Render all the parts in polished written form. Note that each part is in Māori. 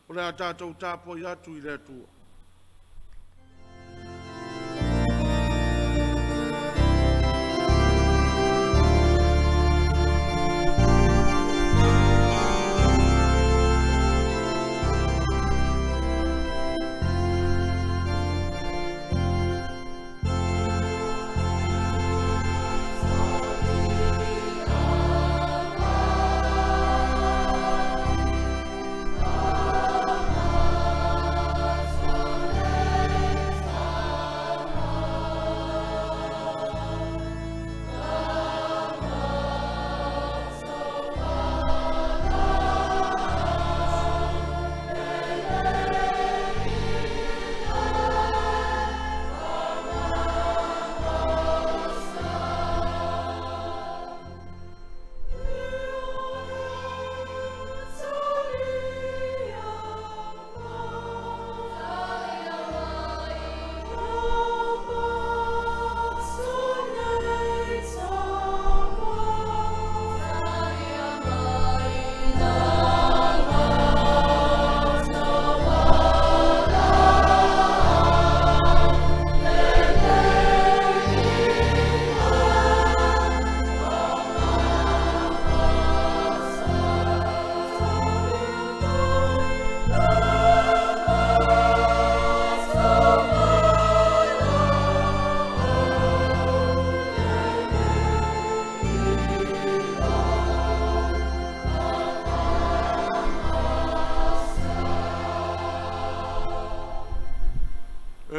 O le a tātou tāpoi atu I le atua.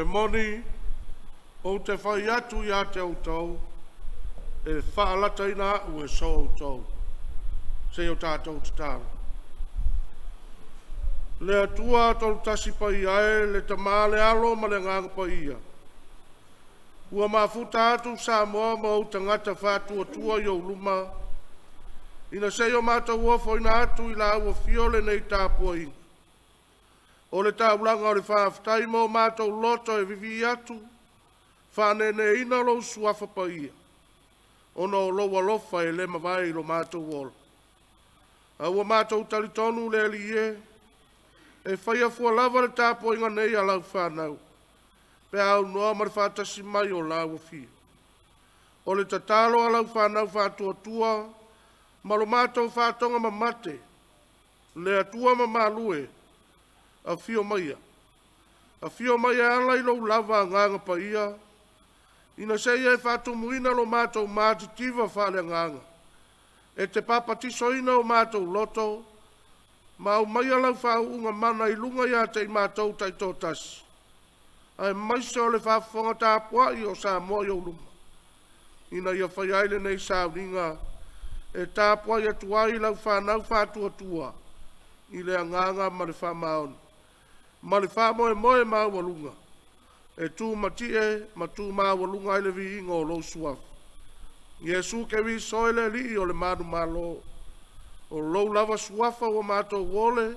Moni o te whai atu I a te utau e whaalata ina u e so utau se o tātou te tāra. Le atua tolu tasi pai ae le tamale alo ma le nganga pai ia. Ua mafuta atu sa moa ma o tangata whātua tua I o luma ina se o mātou ofo ina atu I la ua fiole nei tāpua inga. O le tāulanga o le whaafitai mo mātou loto e vivi atu, whanene ina lo suafa pa ia. Ono o loa lofa e le mawai lo mātou ola. A ua mātou talitonu le li e whaia fua lava le tāpo inga nei a lau whanau. Pe au noa mara whātasi mai o lau fia. O le tatalo a lau whanau whātua tua, ma lo mātou whātonga mamate, le atua ma malue, Afio maia. Afio maia ala I lo lava nganga pa ia. Ina se ia e whātu muina lo mātou mātitiva whale nganga. E te papatiso ina o mātou loto. Ma o maia lau whāunga mana I lunga ia te I mātou taito tasi. Ai maise o le whāwhonga tāpua I o sa moa I o luma. Ina ia whaiaile nei Sauniga. E tāpua ia tuai lau whanau whātua tua. I le anganga ma le whamaoni. Ma le wha moe moe mawalunga. E tū matie ma tū mawalunga I le vi ingo o lo suafu. Yesu ke vi soile li o le manu malo. O lo lava suafa o mātou wole,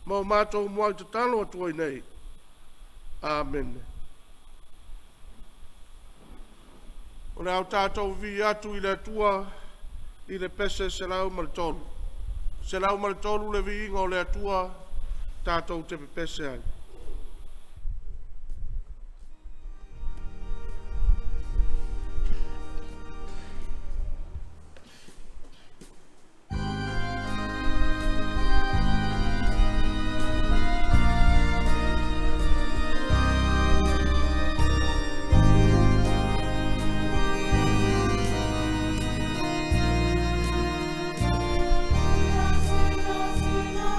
ma o mātou mua I te talo atuai nei. Amen. O le au tātou vi atu I le atua, I le pese se lau maritolu. Se lau maritolu le vi ingo o le atua, tātou te pepese ai. Sina, sina,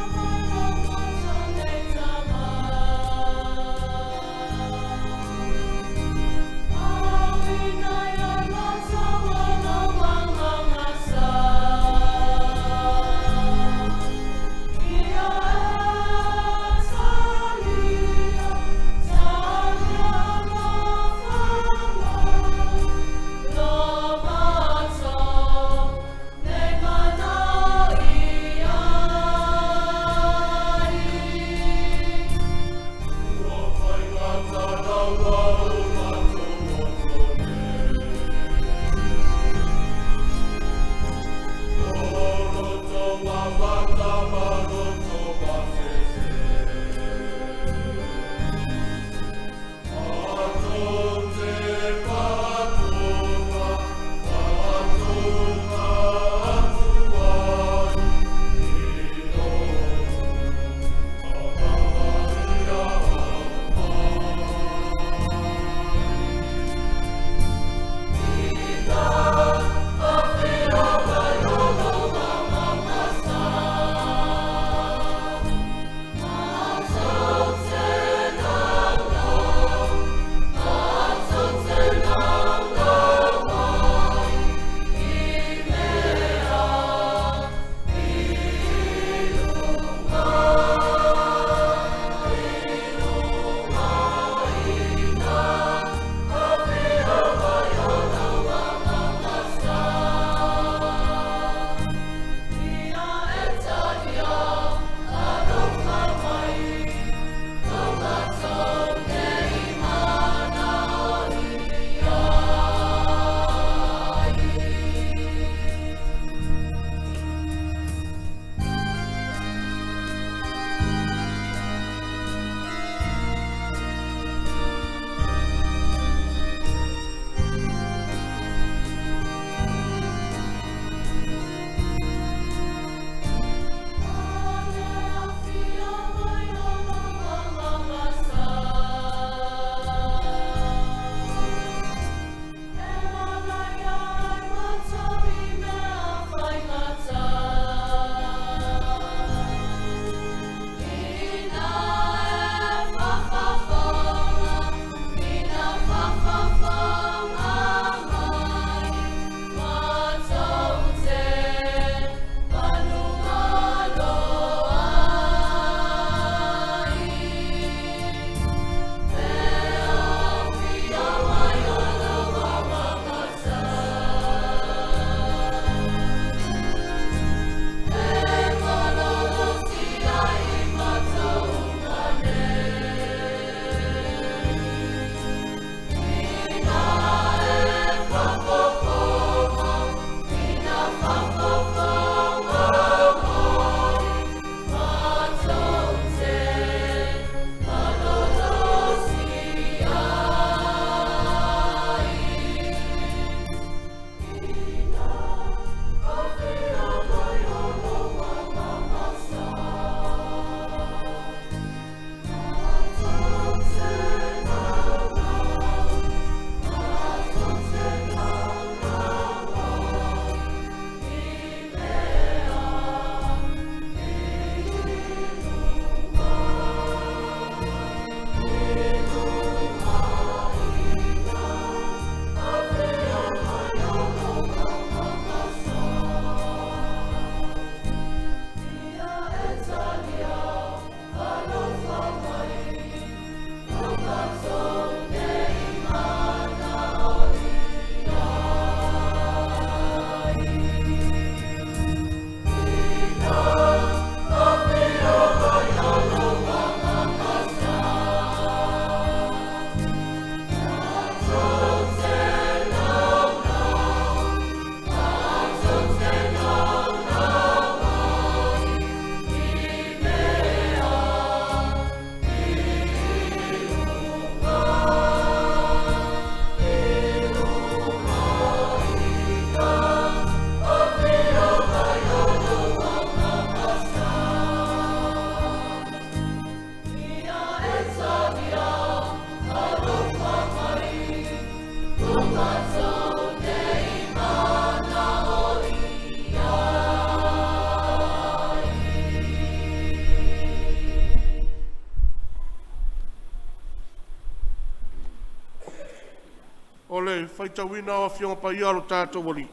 faitauina o afionga pa ia lo tātou wali.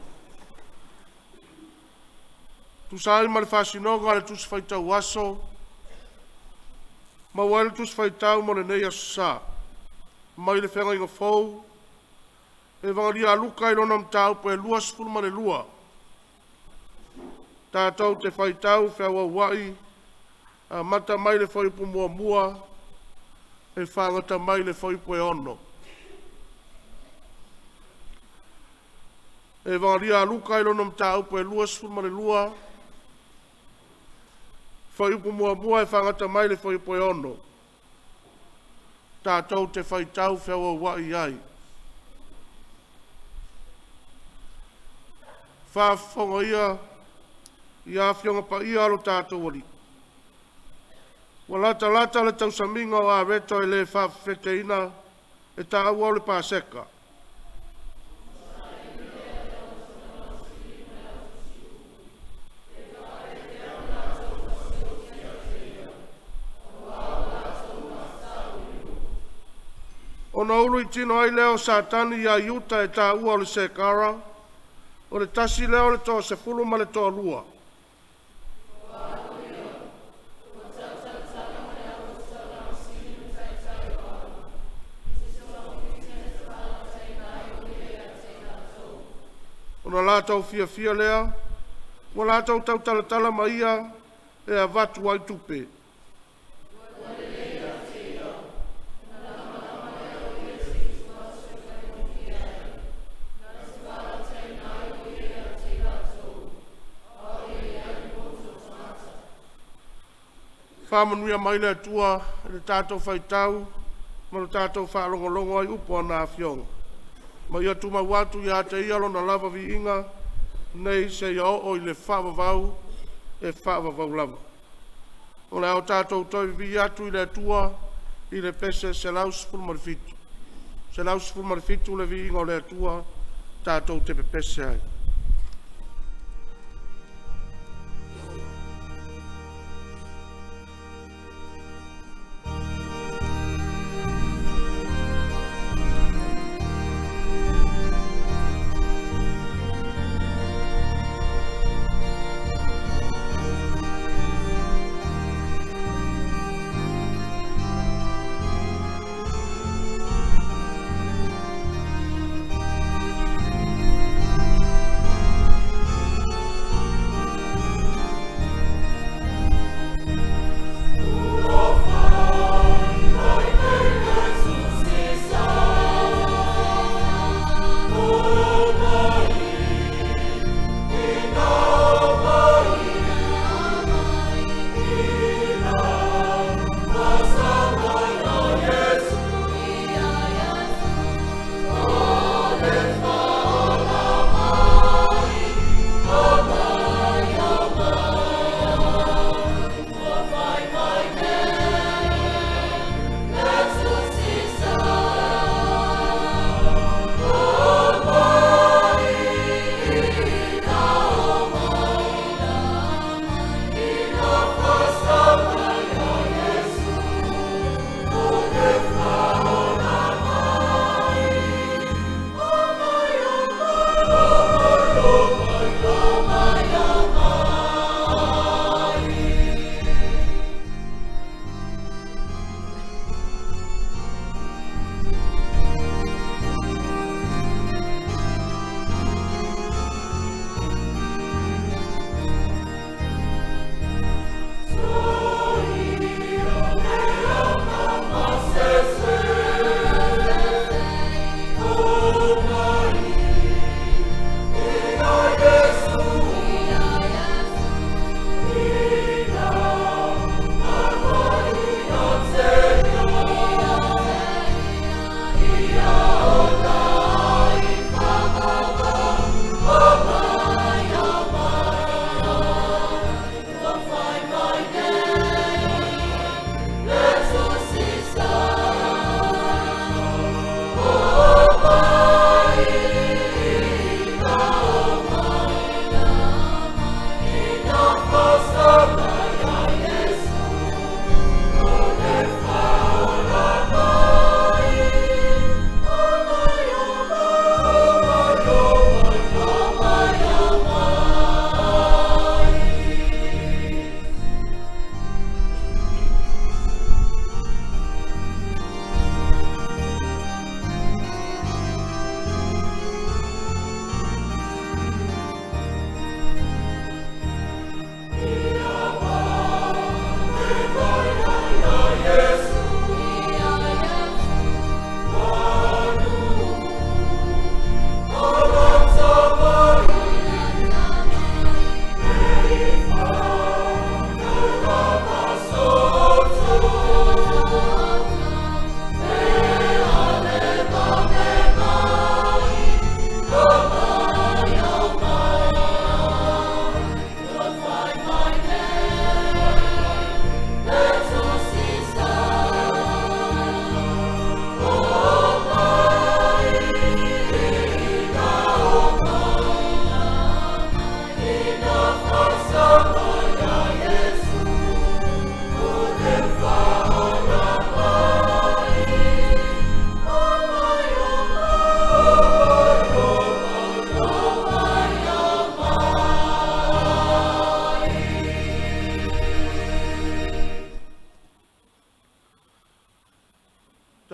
Tu sai ma le whasinonga le tusi faitau aso, ma wale tusi faitau mo le nei aso sa, mai le whenga inga fau, e vangaria aluka i lona mtau po e lua sifuru ma le lua. Tātou te whaitau whiawa wai, a mata mai le whaipu mua mua, e whangata mai le whaipu e ono. E vangaria aluka i lona mtau po e lua sifuru ma le lua, whaipu mua mua e whangata mai le whaipu e ono. Tātou te whaitau whiawa wai ai. Whaafonga ia Afiafi pa ia alo tātou wali. Wa lata le tausaminga o a reto e le whawheteina e tā ua le pāseka. Ona ulu i tino ai leo satani ia iuta e tā ua o le sekara, o le tasi leo le toa se fulu ma le toa lua. Ona lātou fia lea, wa lātou tau talatala ma ia e a vatu ai tupe. Whamanuia mai le atua, le tātou whaitau, ma le tātou whaalongolongo ai upo ana Afiafi. Ma ia tuma watu ia te ia lona lava vi inga, nei se ia o i le whaavavau, e whaavavau lava. O le au tātou toi vi atu i le atua, i le pese se lau sifuru marifitu. Se lau sifuru marifitu le vi inga o le atua, tātou te pese ai.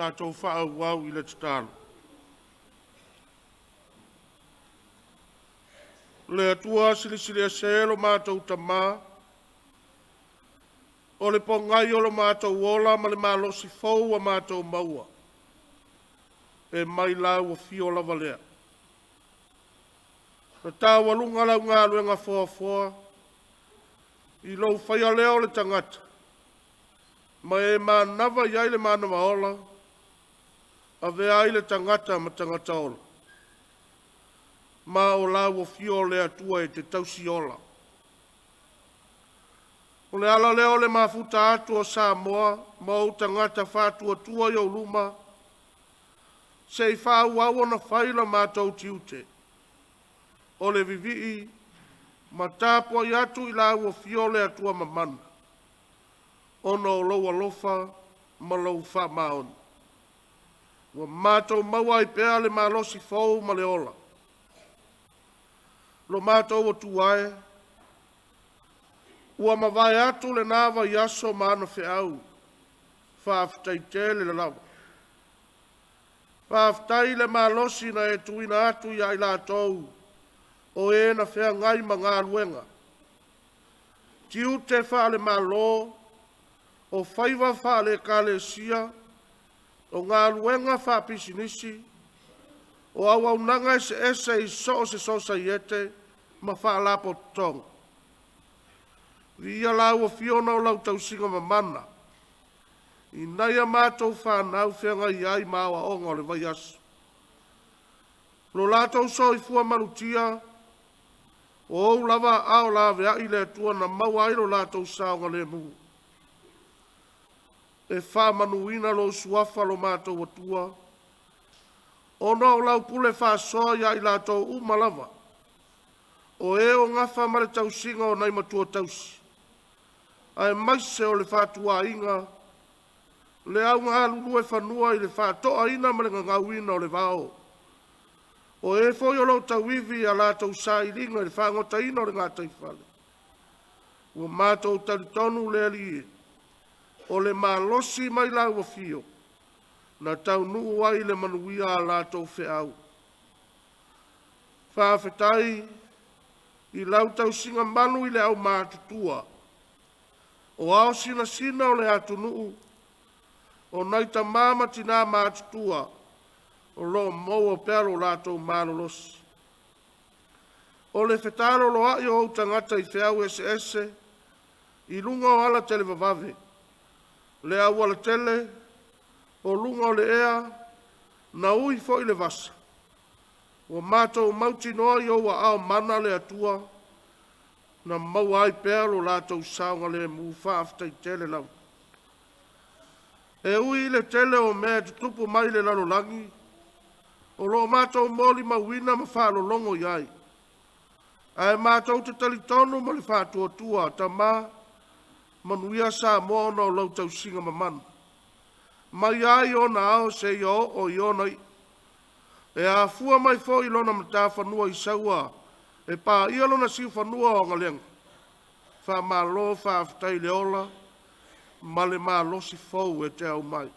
tātou whaau I le tatalo. Le atua silisili se lo mātou tamā, o le pongai o lo mātou ola ma le malosi fou a mātou maua, e mai lau o fio lava lea. Na tāwalunga lau ngā luenga fōa, I lou whaia leo le tangata, ma e mā nawa iai le mānawa ola, a vea ai le tangata ma tangata ola. Ma o lau o fio le atua e te tausi ola. O le ala leo le mafuta atu o Samoa, ma o tangata whātua tua I o luma, se I whāu au na whaila mātou tiute. O le vivii, ma tāpua I atu I lau o fio le atua mamana. Ono o loa lofa, ma lau wha maoni. Wa mātou maua I pēa le malosi fau ma le ola. Lo mātou o tuae, ua mawai atu le nāwa I aso mana whiau, whaafitai tele le lawa. Whaafitai le malosi na e tuina atu I ai lātou, o e na whea ngai ma ngā luenga. Tiu te wha le malo, o whaiva wha le kālesia, o ngā luenga wha pisinisi, o au nanga ese I so se sosa iete, ma wha lapo tong. Ria lau o fiona o lau tausinga mamana. I naia mātou whanau whenga I ai māua onga o le vai asu. Lo lātou so I fua marutia, o au lava ao la vea I le atua na maua ai lo lātou saonga le mu. E wha manuina lo suafa lo mātou atua, o no lau pule wha soa ia I lātou umalava. O e o ngafa ma le tausinga o nei matua tausi. Ai maise o le whatua inga, le au ngā lulu e whanua I le whatoa ina ma le ngauina o le vao. O e foi o lau tauivi a lātou sa I ringa le whangota ina o le ngā taifale. Ua mātou taritonu le alie, o le malosi mai lau o fio, na tau nuu ai le manuia a lātou whiau. Whaafetai, I lau tau singa manu I le au mātutua, o ao sina o le atu nuu, o naita māma tina mātutua, o lo mou o pero lātou mālolosi. O le whetaro lo ai o tangata I whiau ese, I lunga o ala tele vavave, le au ala tele, o lunga o le ea, na ui fo I le vasa. O mātou mauti noa I o wa ao mana le atua, na mau ai pēro lātou saunga le mu whaaftai tele lau. E ui le tele o mea tutupu mai le lalolangi, o lo mātou moli mawina ma whaalolongo iai. Ai mātou te talitonu ma le whaatuatua, ta mā, manuia sa moa no lau tau singa mamana. Mai ai o na ao se I o I o nei. E a fua mai fo I lona mata whanua I saua, e pā ia lona siu whanua o ngalenga. Wha malo, wha aftai le ola, ma le malosi fau e te au mai.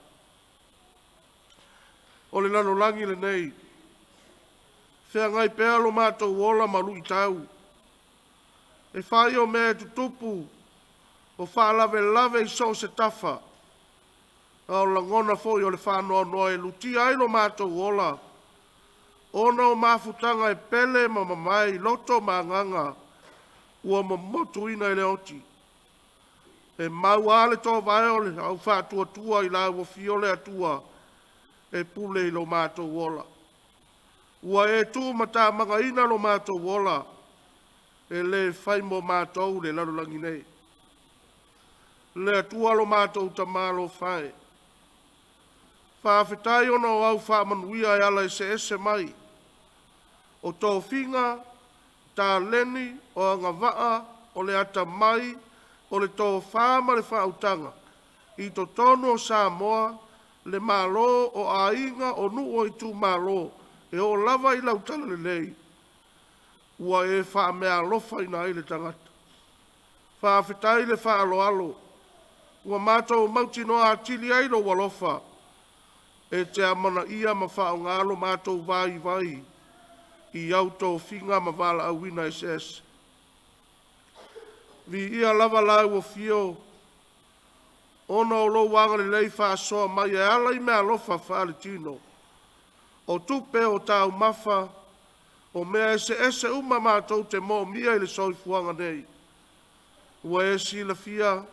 O le lalolangi le nei, whea ngai pēa lo mātou ola malu I tau. E whai o mea tutupu, o wha lave I so se tafa, o langona fo I o le whanoa noa e luti ai lo mātou ola, ona o mafutanga e pele ma mamai loto manganga ua mamotuina I le oti. E mau ale tō vai o le au whātua I la ua fiole atua e pule I lo mātou wola. Ua e tū mata manga ina lo mātou wola e le whai mo mātou le larulangi nei. Le atua lo mātou tamalo whai. Whaafetai ona o au whaamanuia e ala e se mai. O tō whinga, tā leni, o anga waa, o le ata mai, o le tō whāma le whautanga. I tō tono o Samoa, le malo o ainga o nuo I tū malo, e o lava I lautala le lei. Ua e whaamea lofa ina I le tangata. Whaafetai le whaaloalo. Ua mātou mauti noa atili ai lo walofa. e te amana ia ma whaongalo mātou vai vai i au tō whinga ma Valaauina SS. Vi ia lava lau o fio, ona o lo wanga le lei whaasoa mai e ala i mea lofa whaale tino. O tupe o tau mafa, o mea ese uma mātou te mō mia i le soifuanga nei. Ua e si la fia,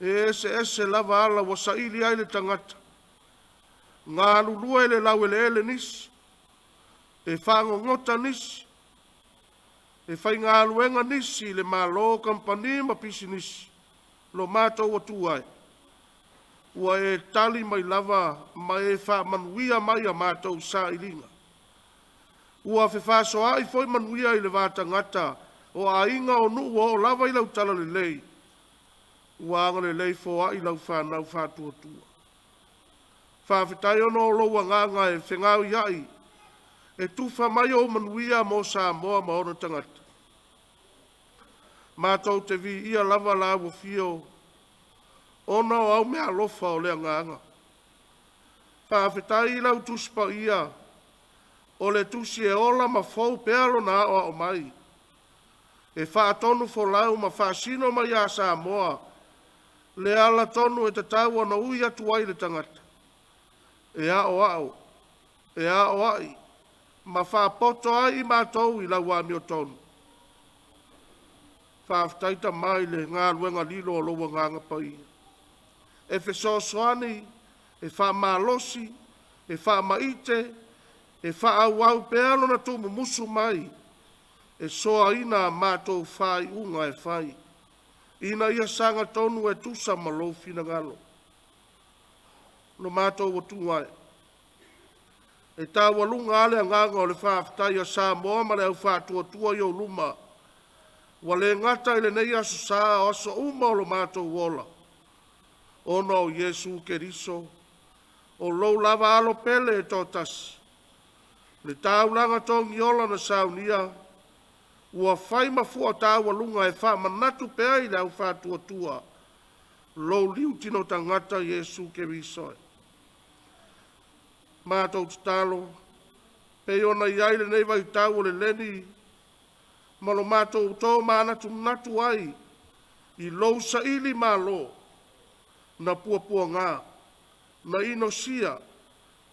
e ese lava ala wa saili ai le tangata. Ngā lulua ele lau ele nisi, e whango ngota nisi, e whai ngā luenga nisi le mālo kampani ma pisi nisi, lo mātou atu ai. Ua e tali mai lava, ma e wha manuia mai a mātou sa ilinga. Ua fe whaso ai foi manuia i le vāta ngata, o a inga o nuu o lava i lau tala le lei. Ua anga le lei fo ai lau whanau whātua tua. Whawhitai ono o loua nganga e whengau iai, e tuwha mai o manuia mo sa moa ma ona tangata. Mātou te vi ia lava lawa fio, ona o au mea lofa o lea nganga. Whawhitai lau tuspa ia, o le tusi e ola ma fau pealo na o mai. E whaatonu fo lau ma whaasino mai a sa moa, le ala tonu e te tau ana ui atu ai le tangata. E a o ai, ma whaapoto ai mātou i lau ami o tonu. Whaaftaita mai le ngā luenga lilo o loa nganga pai. E whesosoani, e whaamalosi, e whaamaite, e whaauau pealo na tumu musu mai, e soa ina mātou whai unga e whai. Ina ia sanga tonu e tusa malo fina ngalo. No mātou o tungai. E tā walunga ale nganga o le whaaftai a sā moa ma le au whātua tua i o luma. Wa le ngata i le nei aso sā aso uma o lo mātou wola. Ona o Yesu Keriso, o lou lava alo pele e tōtas. Le tāulanga tongi ola na Sauniga, ua whai mafua tā walunga e wha manatu pea i le au whātua tua. Lou liu tino tangata Yesu Keriso. Mātou talo, pe ona iai le nei vai tau o le leni, malo mātou tō mānatu natu ai, i lou sa ili mālo, na puapua ngā, na inosia,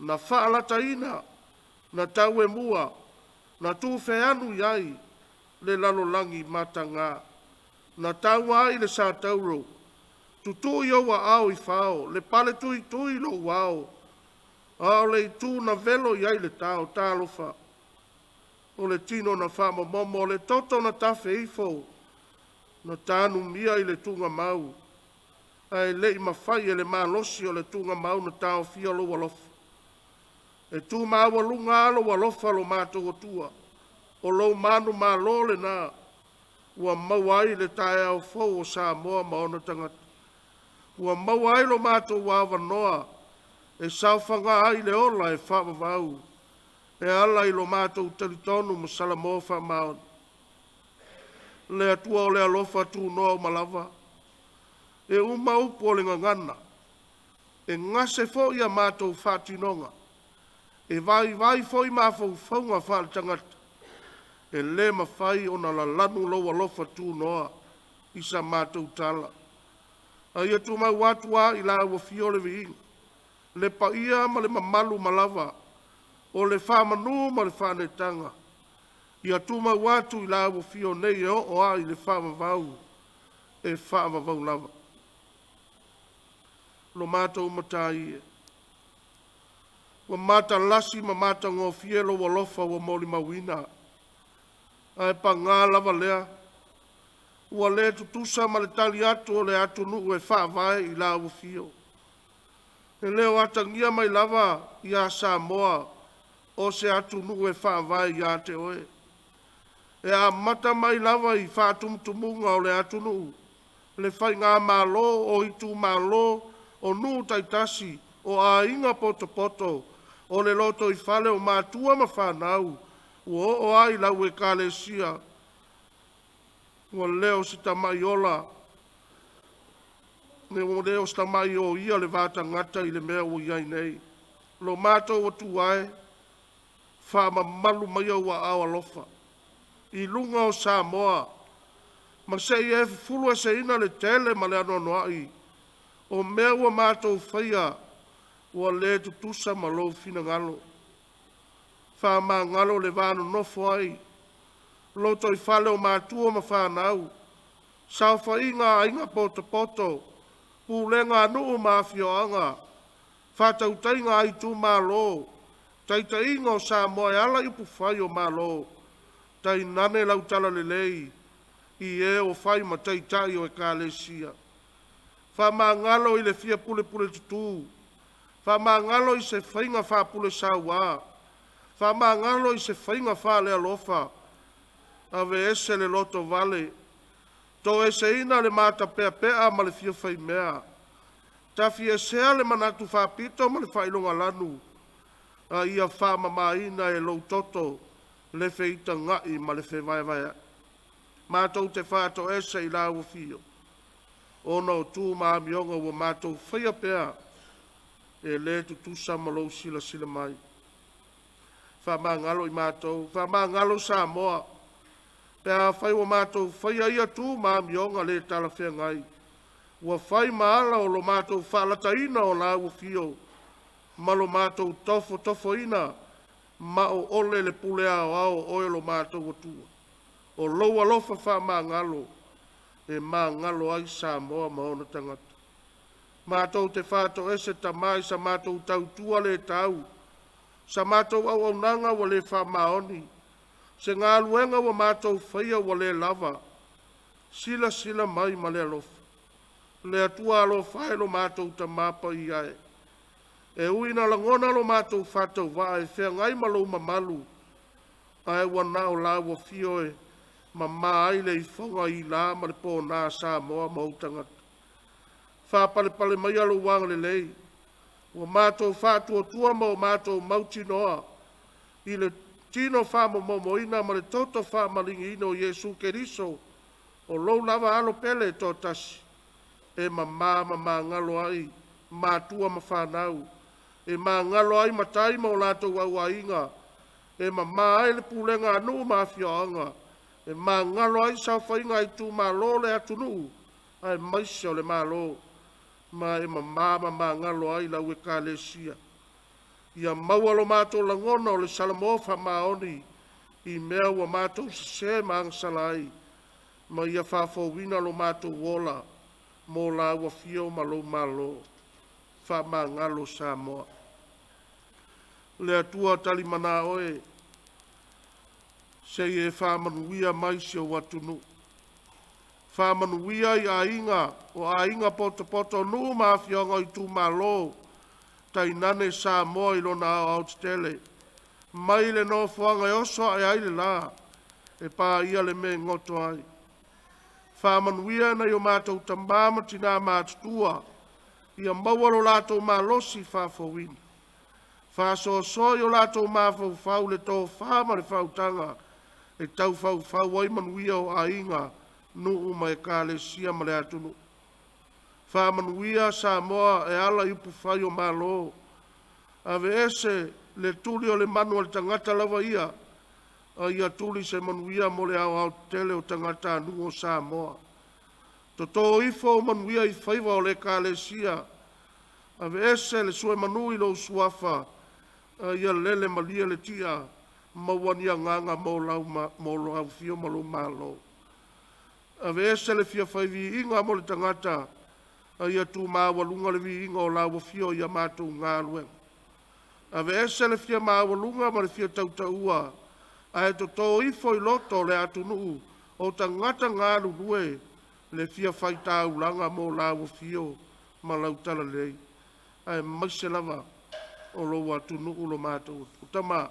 na whaalata ina, na tau e mua, na tūwhe anu iai, le lalolangi mata ngā, na tau ai le sā tauro, tutu i oua au i whao, le pale tui tui lo wao, ao le tu na velo iai le tau tālofa. O le tino na whama momo, le toto na tawhe ifo, na tānu mia i le tunga mau. Ai le i mawhai e le mālosi o le tunga mau na tāo fia lo walofa. E tu māua lunga alo walofa lo mātou o tua. O lo manu mālo le nā. Ua mawai le tae au fau o sā moa maona tangata. Ua mawai lo mātou wawa noa. E sauwhanga ai le ola e whawawau. E ala i lo mātou talitonu ma salamofa maon. Le atua o le alofa tu noa o malava. E uma upo o le ngangana. E ngase fo ia mātou whatinonga. E vai fo i māwhau whaunga whaal tangata. E le mawhai o na la lanu lo alofa tu noa. Isa mātou tala. Ai atu mai watua i la ua fiole vi inga. Le pa ia ma le mamalu malava. O le whamanu ma le whanetanga. Ia tuma watu i la ua fio nei e o ai le whamavau. E whamavau lava. Lo mātou matai e. Wa mata lasi ma mata ngō fielo wa lofa wa moli mawina. Ai pa ngā lava lea. Ua le tutusa ma le tali atu o le atu nuu e whaavai i la ua fio. E leo atangia mai lava i a Samoa o se atu nuu e whaavai i a te oe. E a mata mai lava i whaatumtumunga o le atu nuu. Le whai ngā mālo o itu mālo o nuu taitasi o a inga poto poto o le loto i whale o mātua ma whanau o ai lau e kālesia. Ua leo si tamai ola. Ne o leo si tamai o ia le vāta ngata i le mea o iai nei. lo mātou atu ai, whamamalu mai au a awa lofa. I lunga o Samoa, ma se i e fulu e se ina le tele ma le anono ai, o mea ua mātou whaia, ua le tutusa ma lou fina ngalo. Whama ngalo le vānu nofo ai, loto i whale o mātua ma whanau, sau whainga inga poto poto, pūlenga nuu mawhioanga, whatautainga ai tū mālo, taitainga o Samoa e ala ipu whai o mālo, tai nane lautala le lei, i e o whai ma taitai o e kālesia. Whama ngalo i le fia pule pule tutu, whama ngalo i se whainga wha pule saua, whama ngalo i se whainga wha le alofa, ave ese le loto vale, to e se ina le mata pea pea ma le fia whai mea, tafi e sea le manatu wha pito ma le whailonga lanu, a ia wha mamaina e lau toto, le feita ngai ma le fe vai vai. Mātou te whātou ese i la ua fio. Ona o tū maamionga ua mātou whaia pea, e le tutusa ma lou sila sila mai. Whamā ngalo i mātou, whamā ngalo Samoa, pea whai ua mātou whaia ia tū maamionga le tala whea ngai. Ua whai maala o lo mātou whalata ina o la ua fio, ma lo mātou tofo ina, ma o ole le pule ao ao oe lo mātou atua. O lou alofa wha mā ngalo, e mā ngalo ai Samoa ma ona tangata. Mātou te whātou ese tamai sa mātou tau tua le tau, sa mātou au au nanga wa le wha maoni, se ngā luenga wa mātou whaia wa le lava, sila sila mai ma le alofa. Le atua alofa e lo mātou ta māpa i ae. E uina langona lo mātou whātou wae, whea ngai malou mamalu, ae wana o la wa fioe, ma mai le i whonga i la ma le pō nā Samoa mautangata. Whāpale pale mai alo wang le lei, wa mātou whātua tua ma o mātou mautinoa, i le tino whāmo momoina ma le toto whāmalingi ino Jesu Keriso, o lou lava alo pele tō tasi, e ma ngalo ai, mātua ma whānau, e ma ngalo ai matai ma o lātou au ainga, e ma ai le pūlenga anu ma whioanga, e ma ngalo ai sa whainga i tū ma lo le atunu, ai maise o le ma lo, ma e ma ngalo ai lau e ka le sia. Ia maua lo mātou langona o le salamofa maoni, i mea ua mātou se mangsala ai, ma ia whawhauina lo mātou wola, mō la ua fio ma lo malo, wha ma ngalo Samoa. Le atua tali mana oe, se e whamanuia mai se o watunu. Whamanuia i ainga, o ainga poto nu mawhionga i tū malo, tai nane Samoa i lona au tele. Mai le no whanga e oso ai aile la, e pā ia le me ngoto ai. Whamanuia na i o mātou tambama tina mātutua, ia mawaro lātou malosi whawhawina. Whāsoasoi o lātou mawhau le tō whāma le whautanga, e tau whau ai manuia o ainga, nuu mai ka le sia ma le atunu. Whamanuia Samoa e ala ipu whai o malo, ave ese le tuli o le manu o le tangata lava ia, a ia tuli se manuia mo le au tele o tangata anu o Samoa. Toto ifo o manuia i whaiva o le ka le sia, ave ese le sue manui lo suafa, a ia lele malia le tia, mawani a nganga mo lau fio ma lo malo. Ave ese le fia whaivi inga mo le tangata, a ia tu mawalunga le vi inga o lau fio ia mātou ngā lue. Ave ese le fia mawalunga ma le fia tautaua, a e toto ifo i loto le atunu, o tangata ngā lue, le fia whaita ulanga mo lau fio ma lau tala lei. A e maise lava, o lo atunu ulo mātou. Utama,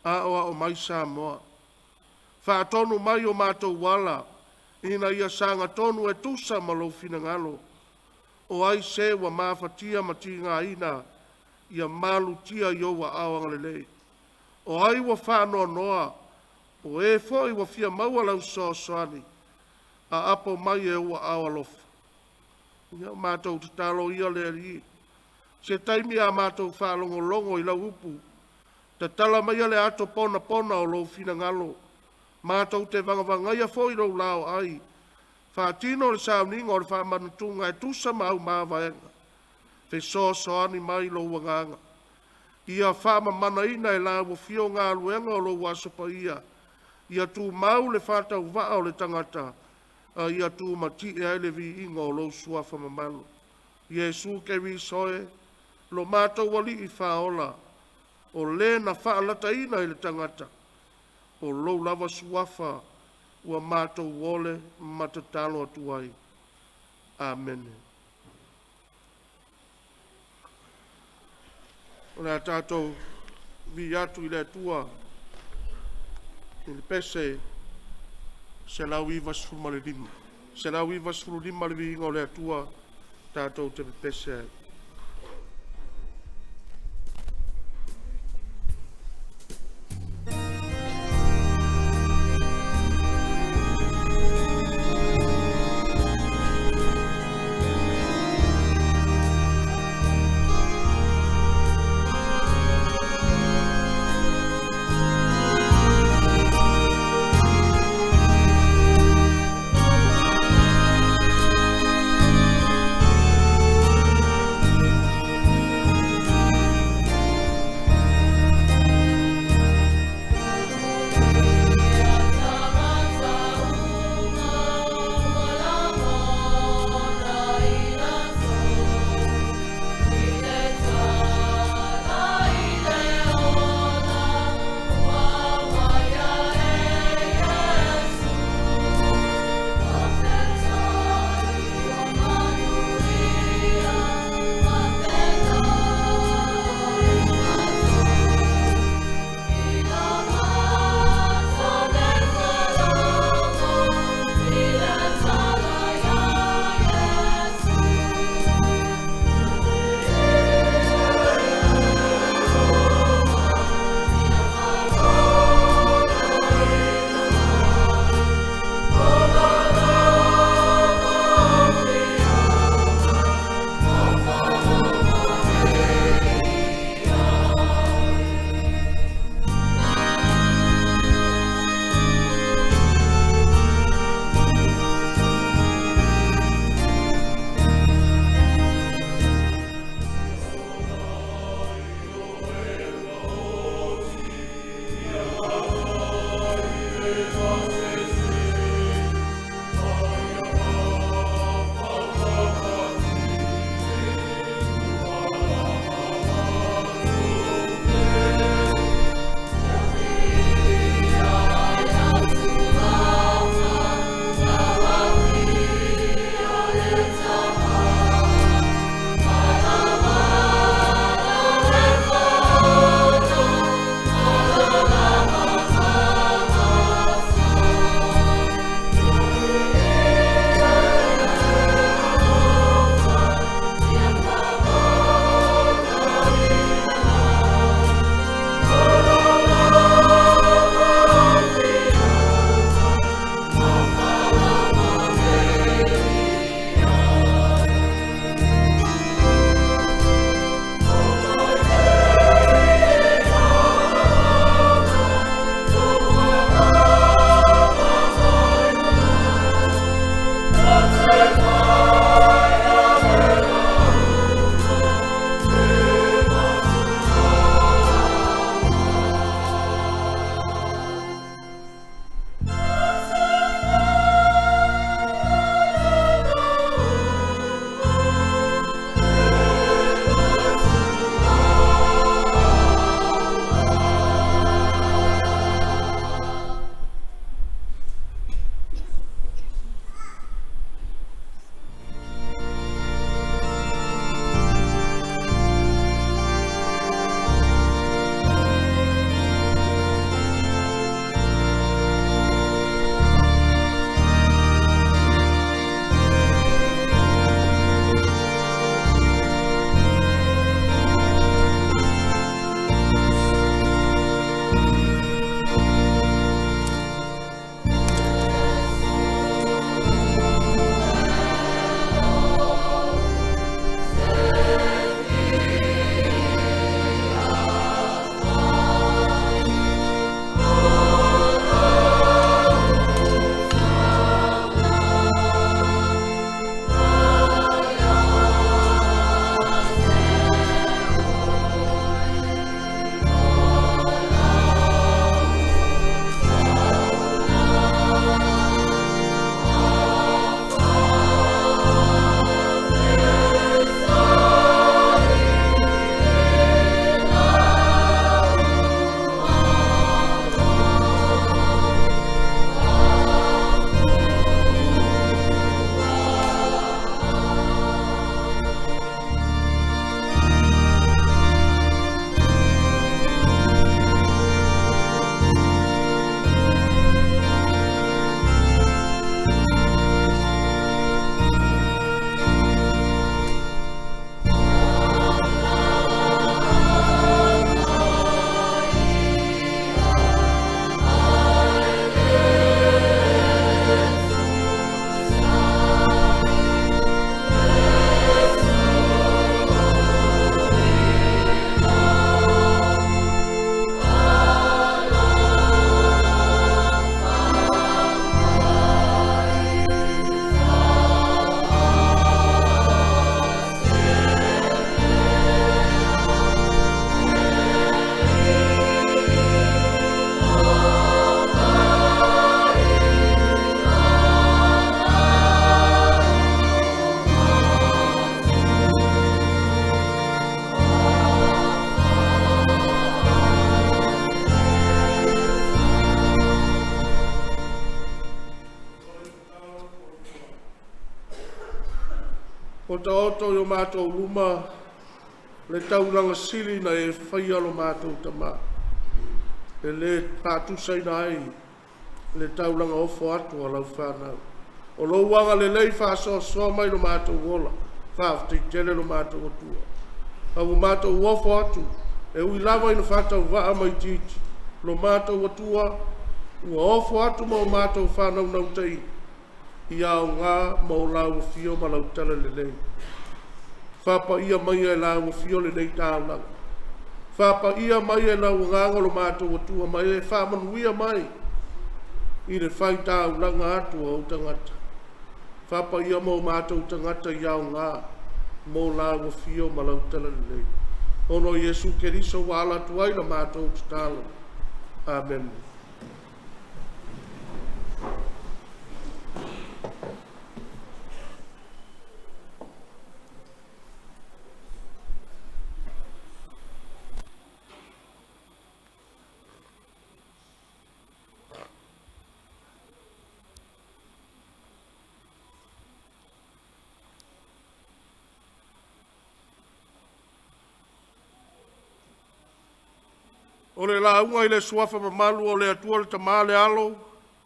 a oa o mai Samoa. Whaatonu mai o mātou wala, ina ia sanga tonu e tusa ma lo fina ngalo. O ai se wa mawhatia ma ti ngā ina, ia malu tia i owa awanga lei. O ai wa whanoa noa, o e fo i wa fia maua lau soani, a apo mai e owa awalofa. Ia mātou te talo ia le ri. Se taimi a mātou whaalongolongo I lau upu. Ta tala mai ale ato pona pona o lo fina ngalo. Mātou te vangavanga ia fo I lo lao ai. Whaatino le Sauniga o le whaamanutunga e tusa mau māwaenga. Fe so ani mai lo wanganga. Ia whaamamanaina e la wafio ngā luenga o lo wasapa ia. Ia tu mau le whatau waa o le tangata. Ia tu mati e aile vi inga o lo suafa mamalu. Iesu ke vi soe. Lo mātou wali I whaola. O le na whaalata ina I le tangata. O lo lava suafa. Ua mātou wole matatalo atuai. Amen. O le tātou vi atu I le atua. I le pese. Se lau I vasfuma le lima. Se lau I vasfulu lima le vi inga o le atua. Tātou te pese ai. O ta oto yo mātou luma, le tauranga sili na e whaia lo mātou tama. E le pātusai na ai, le tauranga ofo atu a lau whanau. O lo wanga le lei whasoa soa mai lo mātou wola, whaaftei tele lo mātou otua. Au mātou ofo atu, e ui lava ina whatau waa mai titi, lo mātou otua, ua ofo atu mo mātou whanau nau tei, I au ngā mo lau fio ma lau tala le lei. Whapa ia mai e lau fio le nei tālanga. Whapa ia mai e lau nganga lo mātou otua mai e whamanuia mai. I le whai tāu langa atu au tangata. Whapa ia mo mātou tangata I au ngā mo lau fio ma lau tala le lei. Ono Yesu Keriso wala tuai la mātou tālanga. Amen. O le launga I le suafa mamalu o le atua le tamale alo,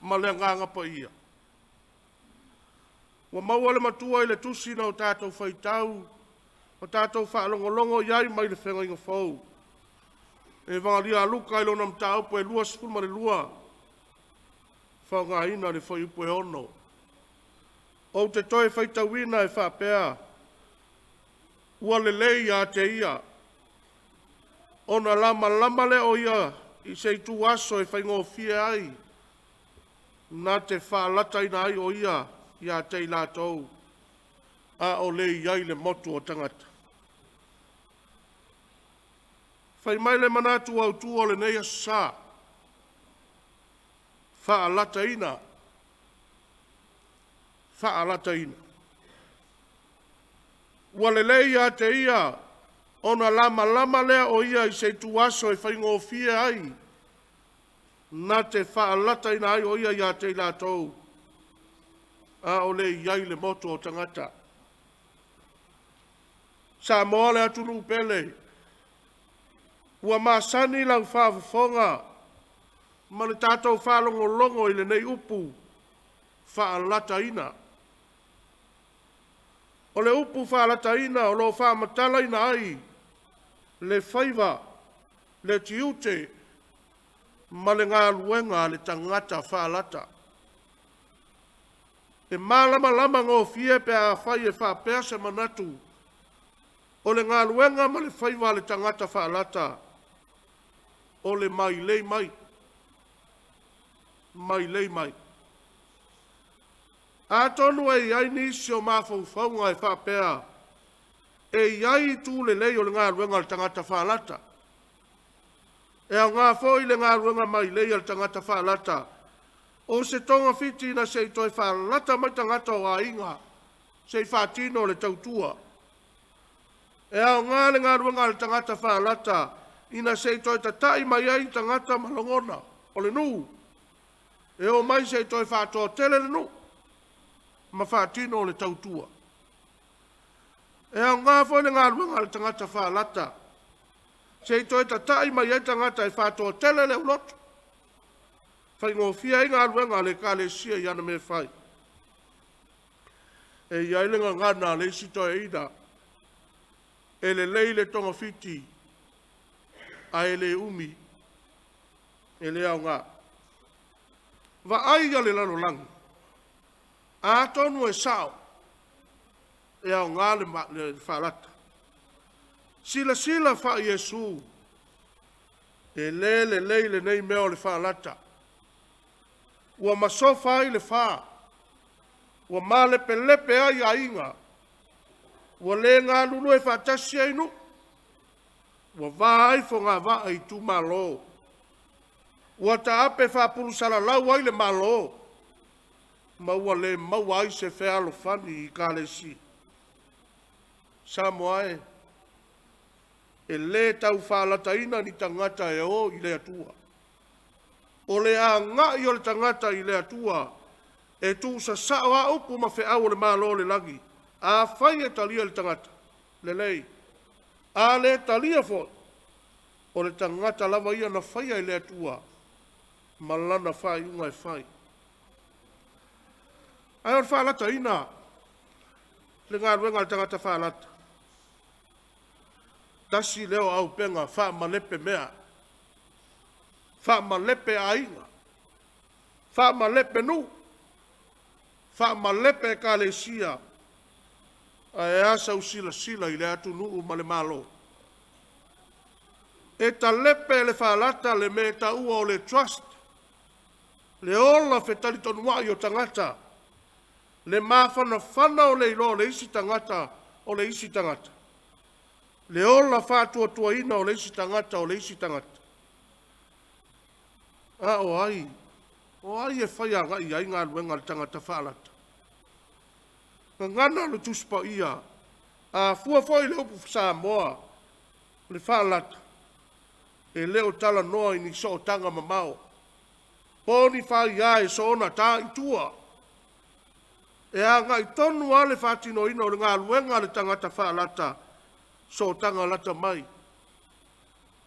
ma le nganga pa ia. Wa maua le matua I le tusi na o tātou whaitau, o tātou whaalongolongo iai mai le whenga inga whau. E vangalia aluka I lona mtau po e lua sipul ma le lua, whao ngā ina le whai upo e ono. O te toi whaitauina e whapea, ua le lei a te ia, ona lama le o ia I se tu aso e whaingofia ai. Nā te whaalata ina ai o ia I te lātou. A o le iai le motu o tangata. Whai mai le manatu au tu o le nei asa. Whaalata ina. Whaalata ina. Ua le lei a te ia. Ona lama lea o ia I se tuaso e whaingofia ai. Nā te whaalata ina ai o ia I te lātou. A o le iai le moto o tangata. Sa moa le atunu pele. Ua masani lau whaafafonga. Ma le tātou whaalongolongo I le nei upu. Whaalata ina. O le upu whaalata ina o lo whaamatala ina ai. Le whaiva, le tiute, ma le ngā luenga le tangata whaalata. E lama ngō fie pe a whai e whapea se manatu. O le ngā luenga ma le whaiva le tangata whaalata. O le mai lei mai. Mai lei mai. A tonu e iai nisi o mawhauwhaunga e whapea. E iai tu le lei o le ngā ruenga le tangata whaalata. E au ngā fōi le ngā ruenga mai lei le tangata whaalata. O se tonga fiti na se toi whaalata mai tangata o a inga. Se whaatino le tautua. E au ngā le ngā ruenga le tangata whaalata. Ina se toi tatai mai ai tangata malongona. O le nu. E o mai se toi whaatoa tele le nu. Ma whaatino le tautua. E au ngā fōi le ngā ruenga le tangata whaalata. Se toi tatai mai ai tangata e whātoa tele le ulotu. Whaingofia I ngā ruenga le ka le sia I ana me whai. E iai le ngana le sito e ida. E le lei le tonga fiti. A e le umi. E le au ngā. Va aiga le lano langu. A tonu e sao. E au ngā le whaalata. Sila wha Yesu. E le nei meo le whaalata. Ua masofa ai le wha. Ua male pelepe ai a inga. Ua le ngā lulu e whaatasi ai nu. Ua vā ai fo ngā vā ai tu malo. Ua ta ape whaapuru salalau ai le malo. Ma ua le mau ai se whealo whani I ka le si. Samoae. E le tau whaalataina ni tangata e o I le atua. O le a ngai o le tangata I le atua. E tu sa sao a upu ma whe au le malo le langi. A whai e talia le tangata. Le lei. A le talia fo. O le tangata lava ia na whai ai le atua. Malana whai unga e whai. Ai or whalata ina. Le ngā ruenga le tangata whalata. Tasi leo au penga wha malepe mea. Wha malepe ainga. Wha malepe nu. Wha malepe ka le sia. E asa usila sila i le atu nuu ma le malo. E ta lepe le whalata le me ta ua o le trust. Le ola fetali tonua i o tangata. Le mawhana whana o le ilo le isi tangata o le isi tangata. Le ola whātua tua ina o le isi tangata o le isi tangata. A o ai. O ai e whaianga i ai ngā luenga le tangata whalata. Ngana le tuspa ia. A fua foi le upu Samoa. Le whalata. E leo tala noa i ni so tanga mamao. Poni whai ai so ona tā i tua. E a ngai tonu ale whātino ina o le ngā luenga le tangata whalata. So tanga lata mai.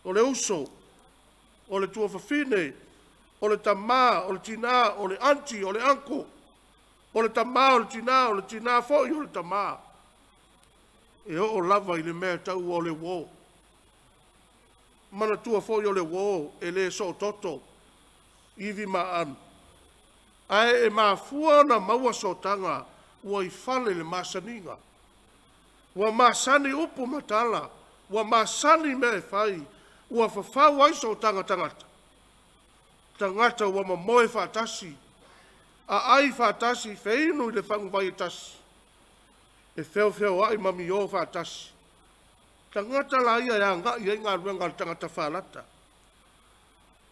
O le uso. O le tua whawhine. O le tamā, o le tina, o le anti, o le anko. O le tamā, o le tina fo i o le tamā. E o lava i le mea tau o le wō. Mana tua fo i o le wō, e le so toto. Iwi ma an. Ai e maa fua na maua so tanga, ua i fale le masaninga. Ua masani upu matala, ua masani me e fai, ua whawhau ai so tanga tangata. Tangata ua mamoe whatasi. A ai whatasi whainu i le whangu vai tasi. E wheo ai mami o whatasi. Tangata la ia ia ngā ruenga le tangata whalata.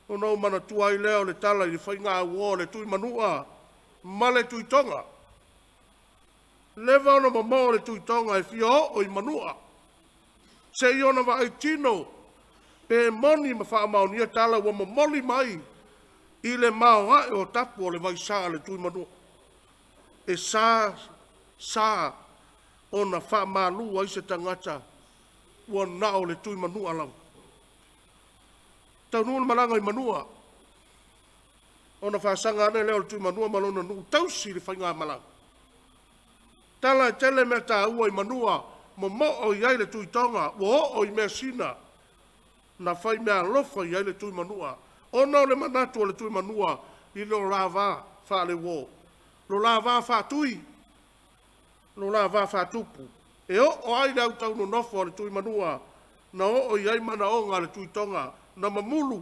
O nau mana tua i leo le tala i le whai ngā ua le tui manua. Ma le tui tonga. Lewa ona mamao le tui tonga e fia o i manua. Se i ona wa ai tino. Pe moni ma wha amaunia tala ua mamoli mai. I le mao hae o tapu o le vai saa le tui manua. E saa ona wha malu ai se tangata ua nao le tui manua lau. Tau nua malanga i manua. Ona wha sanga ane leo le tui manua malona nuu tausi le whainga malanga. Tala e tele mea tā ua i manua mo o i ai le tui tonga ua o i mea sina na whai mea lofa i ai le tui manua. Ona o le manatu o le tui manua i lo lava wha le wō. Lo lava wha tui. Lo lava wha tupu. E o ai lau tau no nofo o le tui manua na o i ai mana o ngā le tui tonga na mamulu.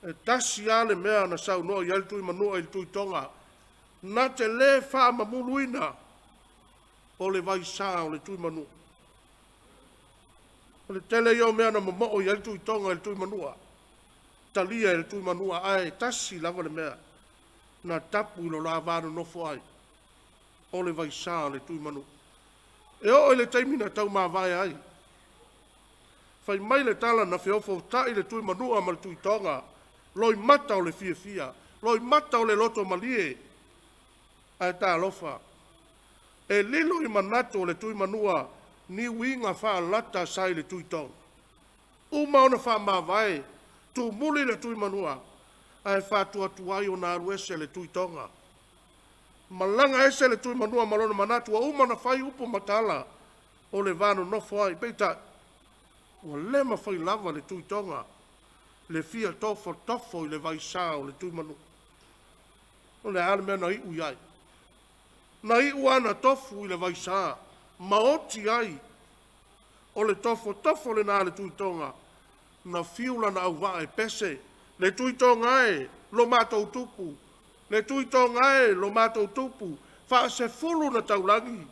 E tasi ale mea na sau no i ai le tui manua i le tui tonga. Na te le wha mamulu ina o le vai saa o le tui manua. O le tele i o mea na mamo i ai le tui tonga i le tui manua. Talia e tui manua ai tasi lava le mea na tapu ilo la vānu nofo ai o le vai saa le tui manua. E o le taimina tau mā vai ai. Whai mai le tala na whiofo tai le tui manua ma le tui tonga. Loi mata o le fia. Loi mata o le loto malie. Ai tā lofa. E lilo i manato o le tui manua ni winga wha lata sai le tui tonga. Uma ona wha mā vai. Tu muli le tui manua. Ai wha tuai o nā ruese le tui tonga. Malanga ese le tui manua malona manatu wa uma na whai upo matala o le vano nofo ai. Peita, ua lema whai lava le tui tonga. Le fia tofo i le vai saa o le tui manua. O le ale mea na iu iai. Na iu ana tofu i le vai saa. Maoti ai. O le tofo le nā le tui tonga. Na fiula na au waa e pese. Le tui tonga e lo mātou tupu. Le tui tonga e lo mātou tupu. Wha se fulu na taulangi.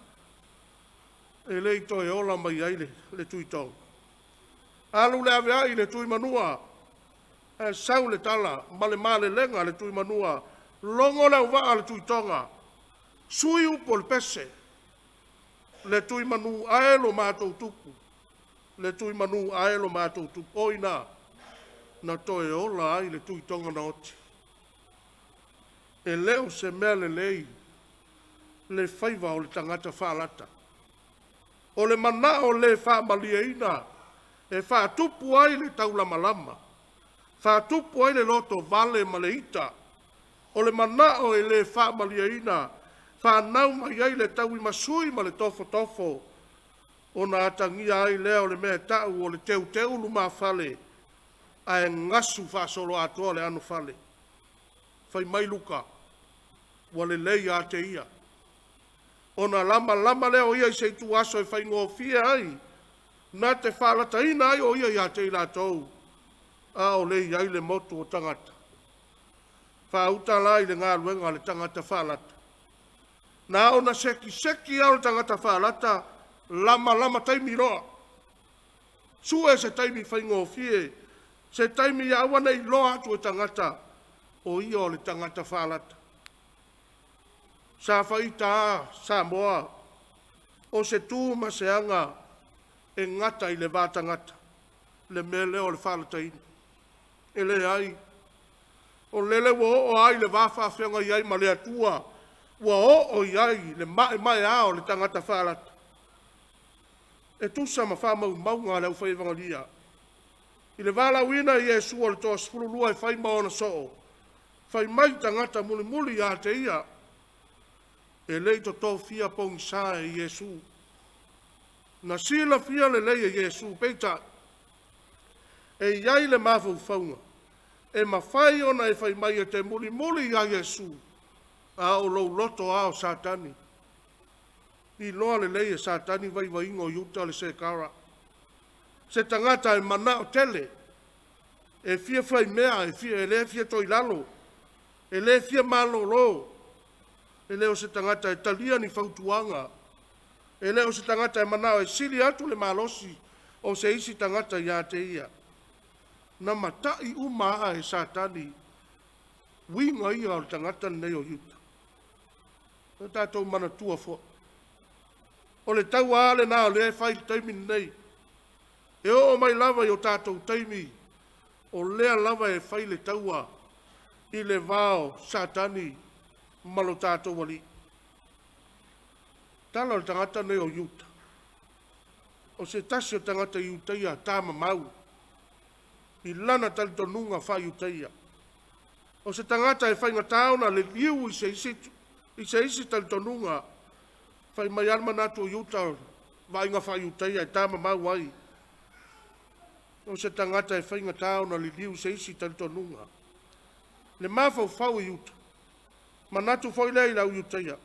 E le ito e ola mai ai le tui tonga. Alu le ave ai le tui manua. E sau le tala. Male lenga le tui manua. Longo le au waa le tui tonga. Sui upo le pese. Le tui manu ae lo mātou tupu. Le tui manu ae lo mātou tupu. Oina. Na toe ola ai le tui tonga na oti. E leo se mea le lei. le faiva o le tangata whaalata. O le mana o le whaamaliaina e whaatupu ai le taulamalama. Whaatupu ai le loto vale ma le ita. O le mana o e le whaamaliaina whanau mai ai le taui masui ma le tofo tofo. O na atangia ai leo le mea tau o le teu luma whale. A e ngasu whaasolo atoa le anu whale. Whai mai luka. Wa le lei a te ia. O na lama leo ia i se tu aso e whai ngofia ai. Na te whalata ina ai o ia i a te ila tau. A o lei ai le motu o tangata. Whauta lai le ngā luenga le tangata whalata. Na o na seki au le tangata whalata. Lama taimi roa. Sue se taimi whai ngofia. Se taimi ia awana i loa atu o tangata. O ia o le tangata whalata. Sa whaita sa moa. O se tū ma se anga e ngata i le vātangata. Le mele o le whalata ina. E le ai. O lele wo o ai le whawhawhenga iai ma le atua. Wa o iai le mai ao le tangata whalata. E tusa ma whamau maunga leu whaivangalia. I le Valaauina i Iesu o le toa sfululua e whai maona soo. Whai mai tangata muli a te ia. E lei to tō fia pong sa e Iesu. Na sila fia le lei e Iesu peita. E iai le mawhau whaunga. E mawhai ona e whai mai e te muli a Iesu. A o lou loto a o Satani. I loa le lei e Satani vai ingo yuta le se kara. Se tangata e mana o tele. E fia whai mea, e le fia toi lalo. E le fia malo lo. E leo se tangata e talia ni whautuanga. E leo se tangata e manao e sili atu le malosi. O se isi tangata ia te ia. Na matai umaa e Satani. Winga ia o tangata nei o yuta. E tātou mana tua fo. O le tau aale nā o le e whai taimi nei. E o mai lava i o tātou taimi. O lea lava e whai le taua. I le vao Satani. Malo tātou wali. Tala o tangata nei o yuta. O se tasi o tangata i utaia tāma mau. I lana tali tonunga whai utaia. O se tangata e whai ngataona le liu i se isi tali tonunga. Whai mai alma natu o yuta vai ngā whai utaia e tāma mau ai. O se tangata e whai ngataona le liu i se isi tali tonunga. Le mawhau whau i yuta. Manatu foi lei lau yuteia.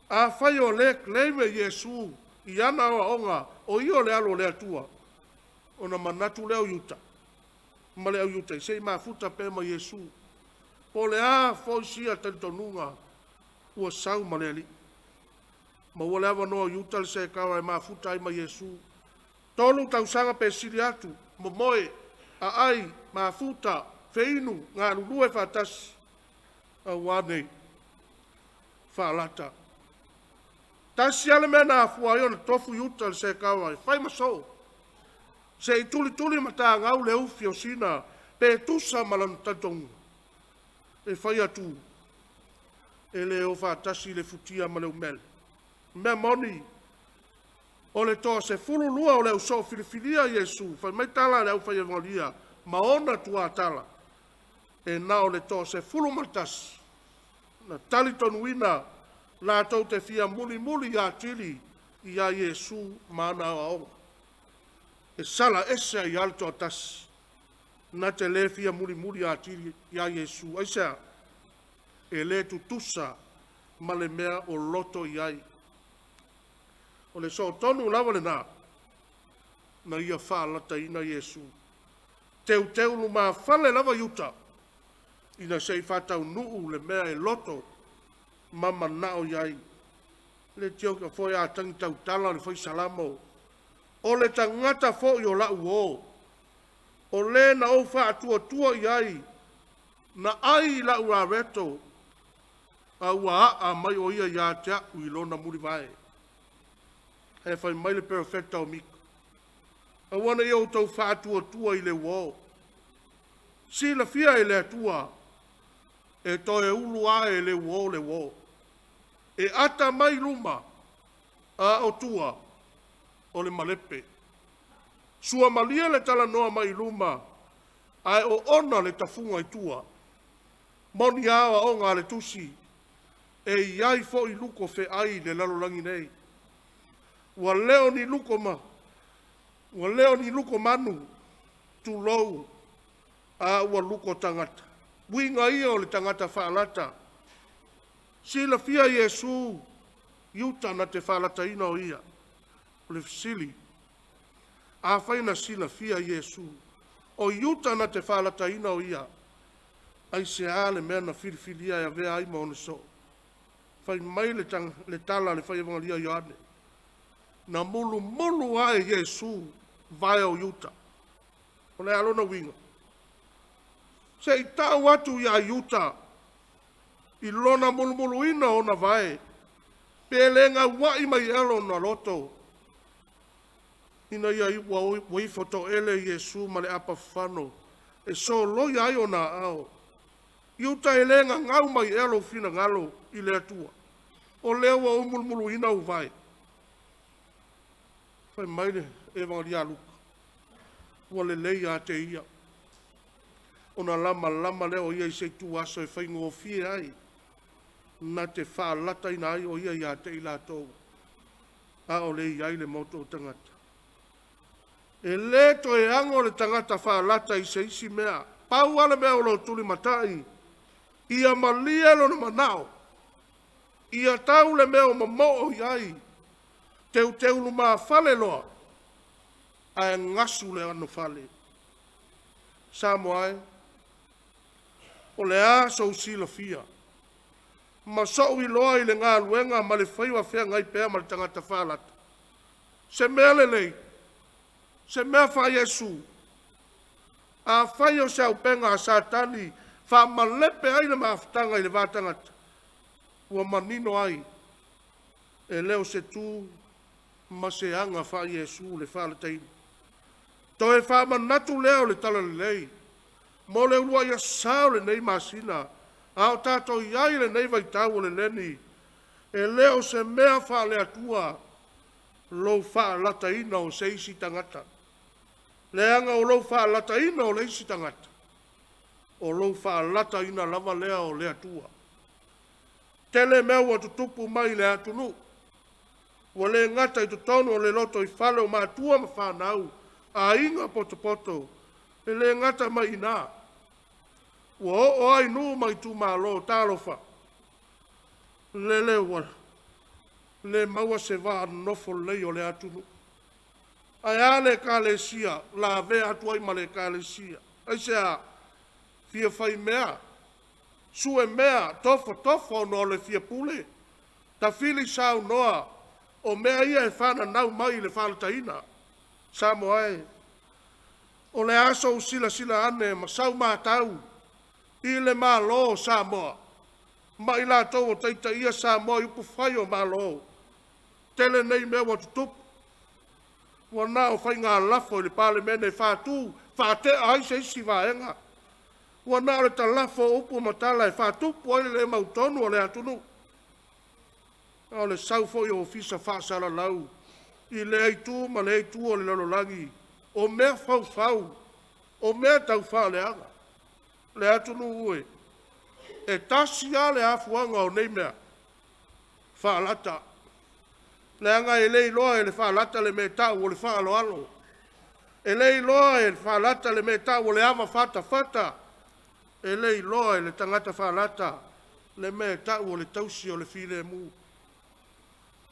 A whai o le kleime Iesu i ana o onga o i o le alo le atua. O na manatu leo yuta. Ma leo yuta i sei mafuta pe ma Iesu. Po le a foi sia tentonunga ua sau ma le ali. Ma ua le awa noa yuta le se kawa e mafuta ai ma Iesu. Tolu tausanga pe siri atu. Momoe a ai mafuta feinu ngā lulue whatasi. A wane whaalata. Tasi ale mea nā fuaiona tofu yuta le se kawai. Whai maso. Se i tuli mata ngau le ufi o sina. Pe tusa malanu tatongu. E whai atu. E le o whaatasi le futia ma le umele. Mea moni. O le toa se fulu lua o le uso filifilia Iesu. Whai mai tala le au whai evangalia. Maona tua tala. E nao le toa se fulu matasi. Na tali tonuina la tau te fia muli a tili i a Iesu mana o aonga. E sala ese i alto atas. Na te le fia muli a tili i a Iesu. Aisea, e le tutusa ma le mea o loto i ai. O le so tonu lava le nā. Na ia whaalata ina Iesu. Teu luma whale lava yuta. Ina sei whatau nuu le mea e loto mama nao iai. Le tio ka foi a tangi tau tala le foi salamo. O le tangata foi o lau o. O le na o wha tua iai. Na ai lau a reto. A ua a mai o ia ia te aku i lona muri vai. He whai mai le perfecta o miko. A wana i o tau wha tua i le wo. Si la fia i le atua. E to e ulu a e le wo. e ata mai luma a o tua o le malepe. Sua malia le tala noa mai luma ai o ona le tafunga i tua. Moni awa o ngā le tusi e iai fo i luko fe ai le lalolangi nei. Ua leo ni luko manu tu lou a ua luko tangata. Winga ia o le tangata whaalata. Sila fia Yesu iuta na te whaalata ina o ia. O le fisili. A whaina sila fia Yesu. O iuta na te whaalata ina o ia. Ai se ale mea na filifilia ya vea ai maone so. Whai mai le tala le whai evangalia Ioane. Na mulu ai Yesu vai o iuta. O le alona winga. Se i tau atu ia iuta. I lona mulu ina o na vai. Pelenga wai mai elo na loto. Ina ia iwa waifoto ele Yesu ma le apa whano. E so loi ai o na ao. Iuta e lenga ngau mai elo fina ngalo i le atua. O lewa o mulu ina u vai. Whai mai le evangalia luka. Ua le leia te ia. Ona lama leo ia i se tu aso e whaingo o fie ai. Na te whaalata ina ai o ia i a te ila tōu. A o le iai le moto o tangata. E le to e ango le tangata whaalata i se isi mea. Pau ala mea o lo tuli matai. Ia malia lo na manao. Ia tau le mea o mamo o iai. Teu luma fale loa. Ai ngasu le anu fale. Samo ai. O le a so sila fia. Ma so i loa i le ngā luenga ma le whaiwa whea ngai pēa ma le tangata whaalata. Se mea le nei. Se mea wha Yesu. A whai o se au penga a satani. Wha malepe ai le maafutanga i le vātangata. Ua manino ai. E leo se tū ma se anga wha Yesu le whaalataini. To e wha manatu leo le tala le lei. Mo le ulua ia sao le nei masina. Ao tato iai le nei vai tau le leni. E leo se mea wha le atua. Lo wha lata ina o se isi tangata. Le anga o lo wha lata ina o le isi tangata. O lo wha lata ina lava lea o le atua. Tele mea ua tutupu mai le atunu. Ua le ngata i tutonu o le loto i whale o maatua ma whanau. A inga poto. E le ngata mai ina. Ua o ai nu mai tu malo talofa. Le wala. Le maua se va nofo lei o le atunu. Ai ale kalesia. La ve atu ai ma le kalesia. Ai se a fia fai mea. Sue mea tofo no le fia pule. Ta fili sau noa. O mea ia e whana nau mai le whalataina. Samo ai. O le aso sila ane ma sau mātau. I le malo Samoa. Ma i la tau o teita ia Samoa i upu whai o malo. Tele nei mea wa tutupu. Wa nao whai ngā lafo i le pale mene whātū. Whāte ai se isi wāenga. Wa nao le ta lafo upu matala e whātupu ai le mautonu o le atunu. O le saufo i o fisa whaasara lau. I le aitu ma le aitu o le lalolangi. O mea fau. O mea tau wha le anga. Le atunu ue. E tasi a le afuanga o nei mea. Whaalata. Le anga e lei loa e le whaalata le mea tau o le whaaloalo. E lei loa e le whaalata le mea tau o le awa fata. E lei loa e le tangata whaalata le mea tau o le tausi o le file mu.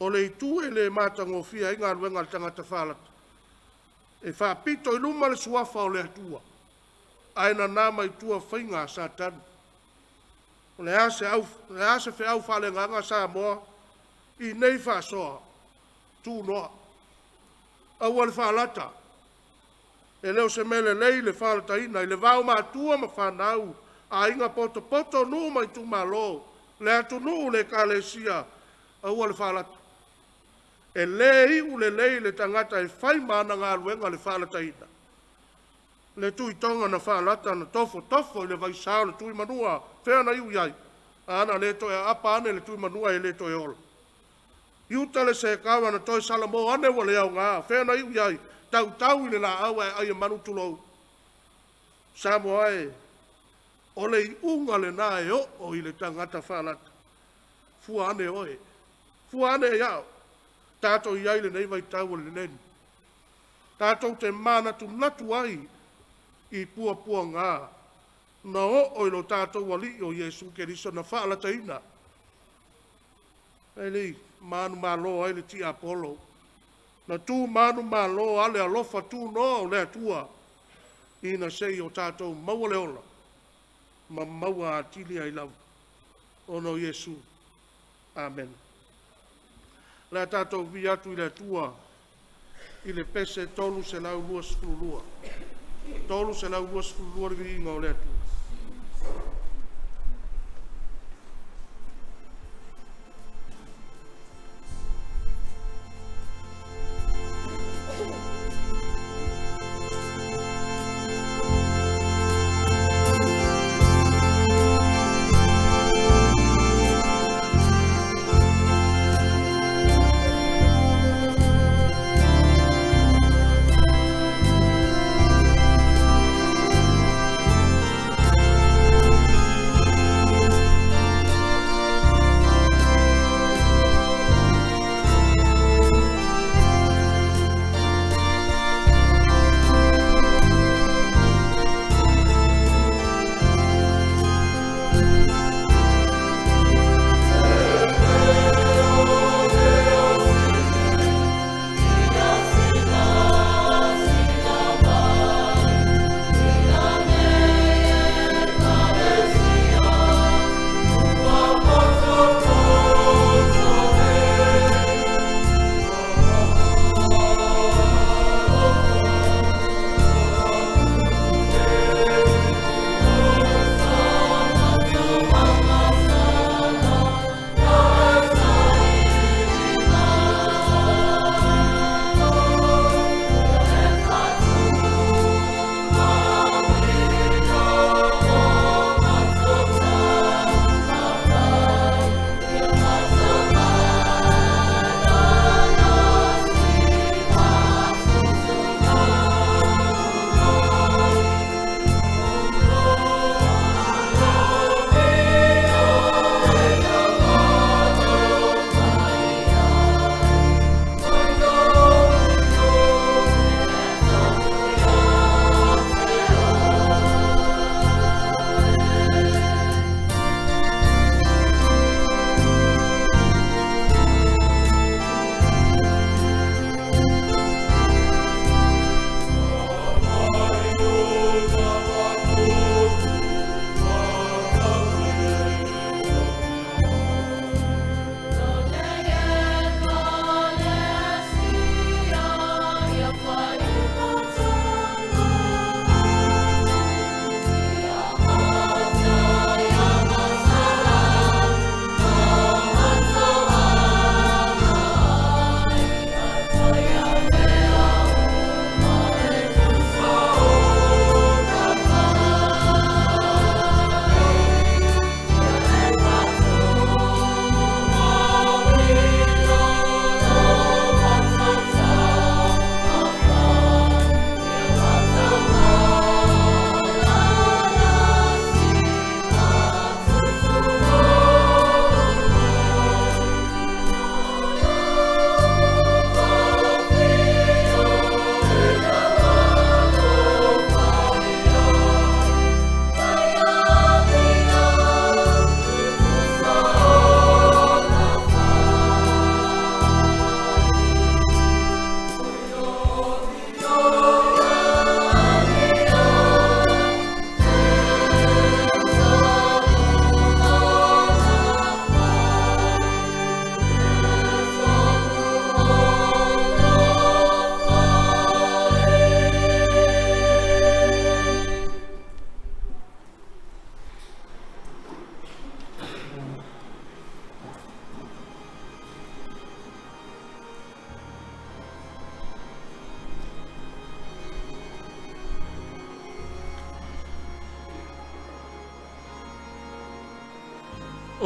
O le itu e le mātango fia inga ruenga le tangata whaalata. E whaapito i luma le suafa o le atua. Aina nama i tua whainga sa tanu. O le ase whi au whale nganga sa moa. I nei whaasoa. Tu noa. Aua le whaalata. E leo se mele lei le whaalata ina. I le vau mātua ma whanau. A inga poto nu mai tu malo. Le atu nu le kalesia. Aua le whaalata. E le iu le lei le tangata e whai mana ngā ruenga le whaalata ina. Le tui tonga na whaalata na tofo i le vaisao le tui manua. Whea na iu iai. Ana le to e apa ane le tui manua e le to e ola. Iuta le se kawa na toi salamo ane wale au ngā. Whena iu iai. Tau i le la awa e ai manu tulou. Samo ai. Ole i unga le nā e o i le tangata whanata. Fua ane oe. Fua ane e au. Tātou i ai le nei vai tau le neni. Tātou te mana tu natu ai i pua ngā. Na o lo tātou wali o Yesu Keriso na whaalata ina. Eli, manu malo ai le ti Apollo. Na tu manu malo ale alofa tu no le atua. Ina sei o tātou maua le ola. Ma maua atili ai lau. Ono Yesu. Amen. Le tātou vi atu i le atua. I le pese tolu se lau lua sfulua. Tolu se lau lua sfulua le inga o le atua.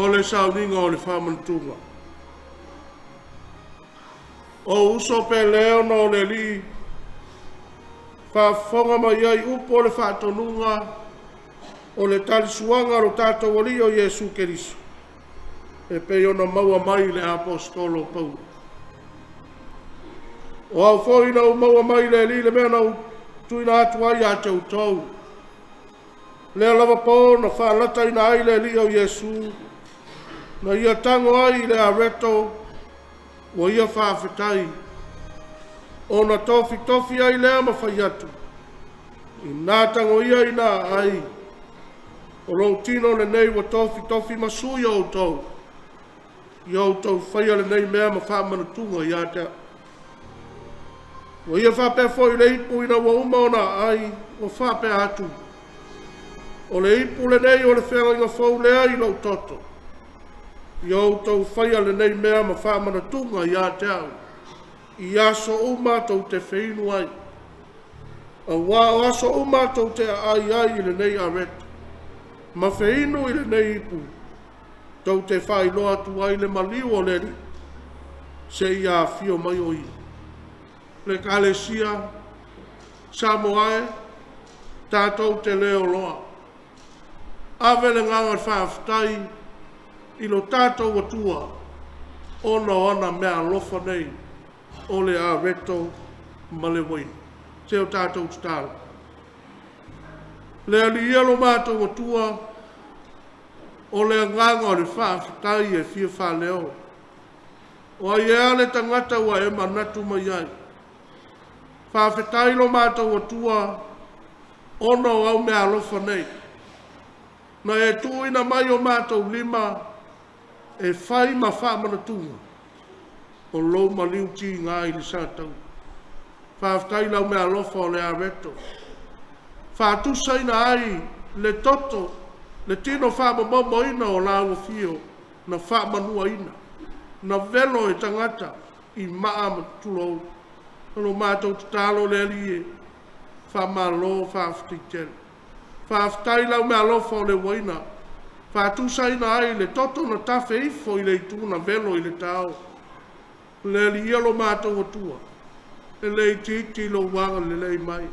o le Sauniga o le whamantunga. O uso pe leo no le li, whafonga mai ai upo le whatonunga, o le talisuanga ro tātou wali o Iesu Keriso. E pe ona maua mai le apostolo pau. O au fōina o maua mai le li le mea nau tuina atu ai a tau tau. Lea lava pō na whaalata ina ai le li o Iesu. Na ia tango ai le areto o ia whaafetai. O na tofi ai lea ma whai atu. I nā tango ia ina ai. O lo tino le nei wa tofi masui o tau. I o tau whaia le nei mea ma whaamana tunga i atea. O ia whape foi le ipu ina wa uma ona ai o whape atu. O le ipu le nei o le whenga inga fau lea i lau toto. I o tau whaia le nei mea ma whaamana tunga i atea. I aso uma tau te whinu ai. A wā o aso uma tau te ai i le nei areta. Ma whinu i le nei ipu. Tau te whai loa tu ai le maliu o leri. Se i a fio mai o i. Le kalesia, Samoae, tātou te leo loa. Awe le nganga whaaftai, i lo tātou atua, ona ona mea lofa nei, o le a reto Malawaina. Te o tātou tāla. Le ali ielo mātou atua, o le nganga o le whaaftai e fia whaleo. O ai ea le tangata wa e manatu mai ai. Whawhetai lo mātou atua, ono au mea alofa nei. Na e tuina mai o mātou lima, e whai ma whaamana tunga. O lo ma liu ti ngā i li sātau. Whawhetai lau mea alofa o le areto. Whātusaina ai le toto, le tino whaamamomoina o lawa fio, na whaamanua ina. Na velo e tangata i maa matulou. Ano mātou tatalo le ali e whamalo whawhtitel. Whawhtai lau mea lofa o le waina. Whātusaina ai le toto na tawhe ifo i le ituna velo i le tau. Le ali ielo mātou atua. E le iti lo wanga le lei mai.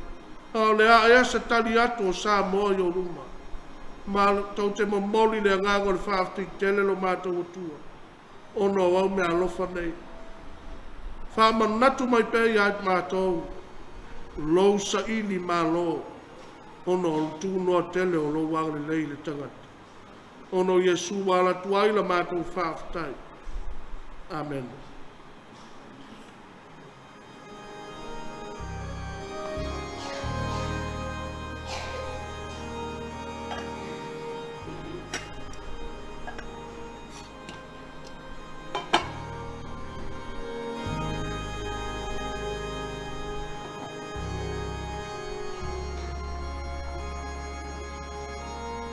A le a ea sa tali atu o sa moa i o ruma. Ma tau te mamoli le angango le whawhtitel lo mātou atua. Ono au mea lofa nei. Whamanatu mai pēi ait mātou, lou sa ini mā lo, ono o tūnoa tele o lo wangre lei le tangata. Ono Iesu wala tuaila mātou whaafitai. Amen.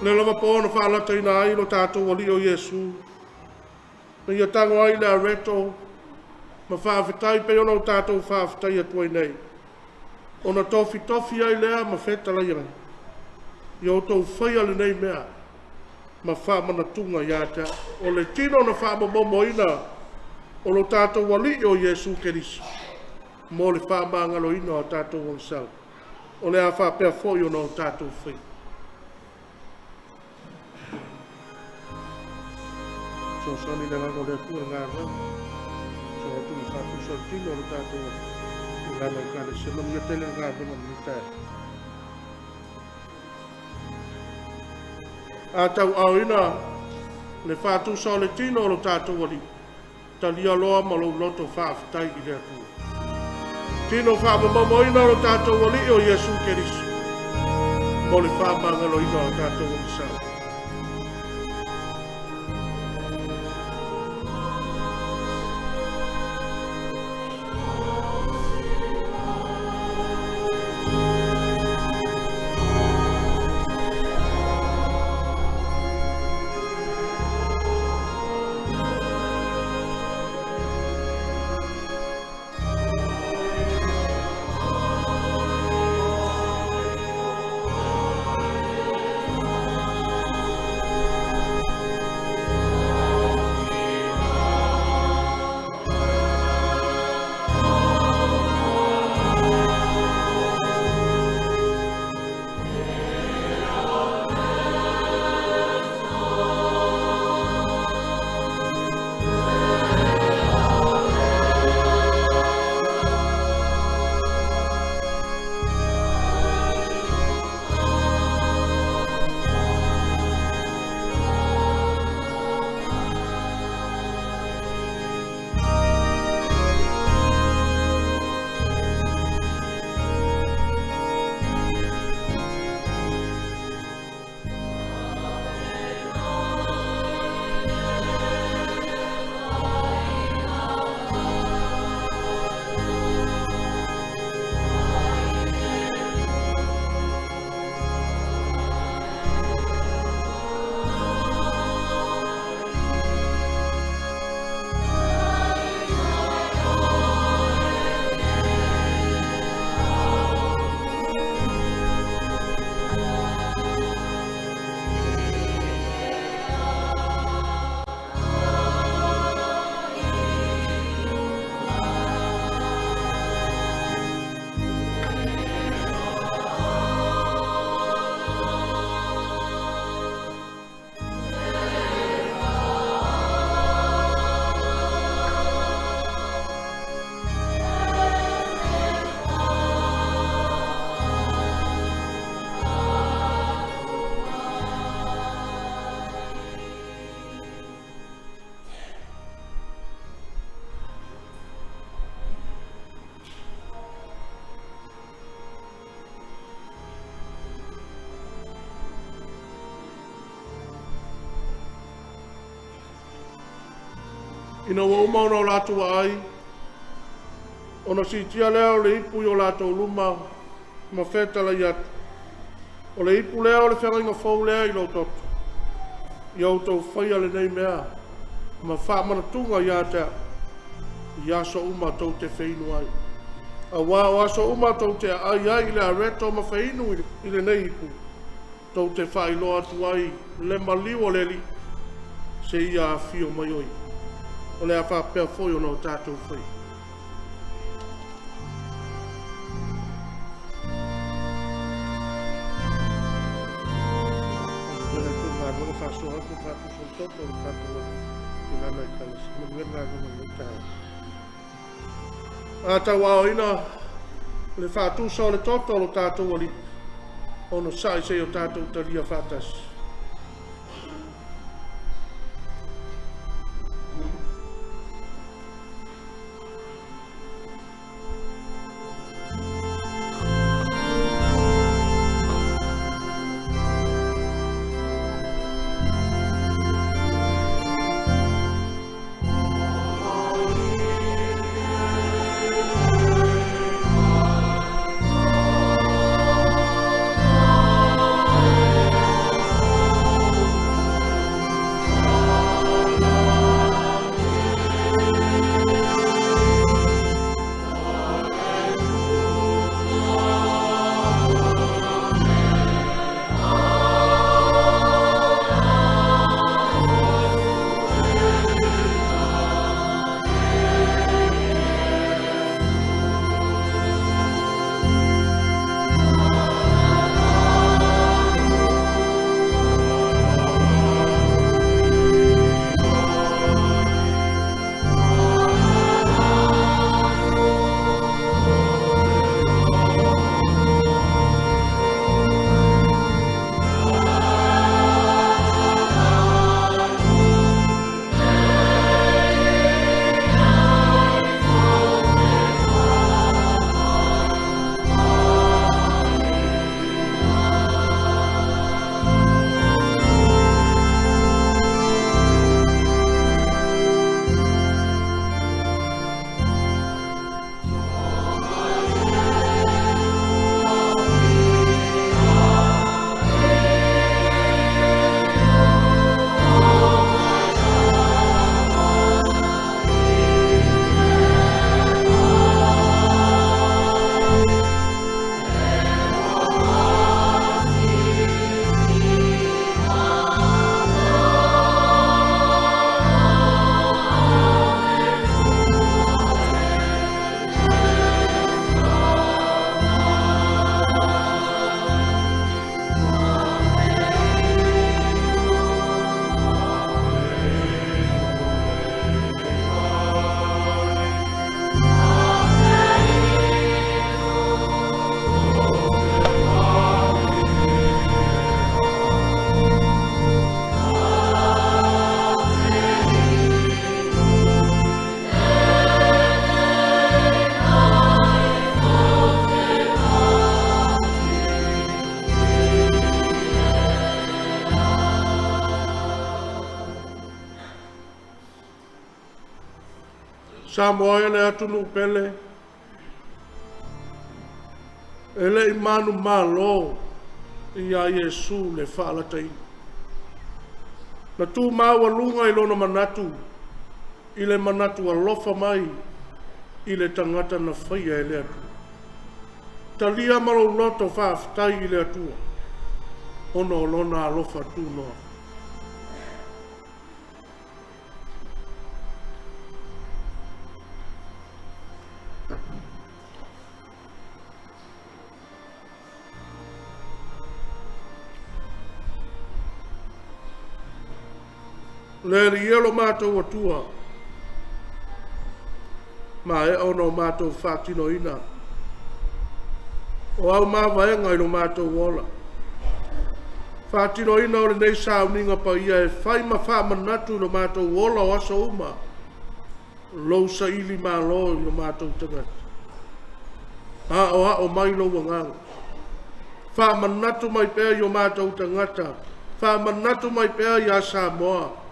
Le lava pōna whaalata ina ai lo tātou wali o Iesu. Na ia tango ai le areto, ma whaawhitai pe ona o tātou whaawhitai atuai nei. Ona tofi ai lea ma whetala iai. I o tau whaia le nei mea, ma whaamana tunga iata. O le tino na whaamamomoina, o lo tātou wali o Iesu Keriso. Mo le whaamangalo ina o tātou wansau. O le a whaapea fōi ona o tātou whaia. So sani le ngā le kua ngā rau. So atu i whātu so tino o tātou i ngā mai kāre se mami a tele ngā rau ni tāi. A tau au ina le whātu so le tino o tātou wali. Ta lia loa ma lo loto whāwhitai i le atua. Tino whāmamomoina o tātou wali o Iesu Keriso. Mo le whāmangalo ina o tātou wali sau. Ina wa umana o lātou ai. Ona si tia leo le ipu i o lātou luma. Ma whetala i atu. O le ipu leo le whenga fau lea i lo toto. I au tau whaia le nei mea. Ma wha mana tunga i ata. I aso uma tau te whainu ai. A wā o aso uma tau te ai ai le areto ma whainu i le nei ipu. Tau te whailo atu ai le maliwa le li. Se ia a fio mai oi. O le a whapea foi o no tātou whai. A Valaauina le whātu sa o le toto o tātou ali. Ono sai se o tātou taria whātas. Sa moia le atunu pele. Ele imanu malo ia Yesu le whaalatai. Na tu maua lunga i lona manatu. I le manatu alofa mai. I le tangata na whaia e le atu. Talia malo loto whaaftai i le atua. Ono lona alofa tu noa. Le rielo mātou atua. Ma e ono mātou whātino ina. O au māwaenga i lo mātou ola. Whātino ina o le nei Sauniga pa ia e whai ma whāmanatu lo mātou ola o aso uma. Lou sa ili mālo i lo mātou tangata. A o mai lo wanganga. Whāmanatu mai pēr i o mātou tangata. Whāmanatu mai pēr i a Samoa.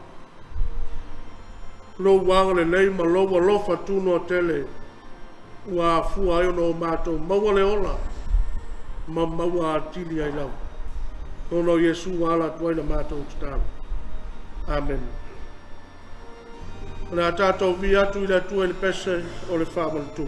lo wanga le lei ma lo lofa tuno tele wa fu ayo no mato maua le ola ma maua tili ai lau ono Yesu ala tuaina mato utala amen na tato vi atu ila tu el pese o le famal tu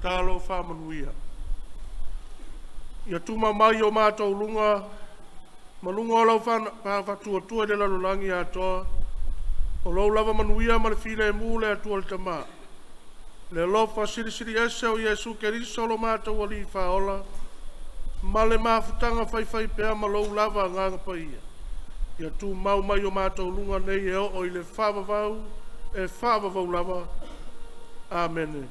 talo whamanuia. Ia tuma mai o mātou lunga, malunga o lau whatuatua de lalolangi atoa, o lau lava manuia ma le whina e mūle atua le tamā. Le lofa sirisiri ese o Iesu Keriso lo mātou ali whaola, ma le mafutanga whaiwhai pēa ma lau lava nganga paia. Ia tu mau mai o mātou lunga nei e o i le whawavau, e whawavau lava. Amen.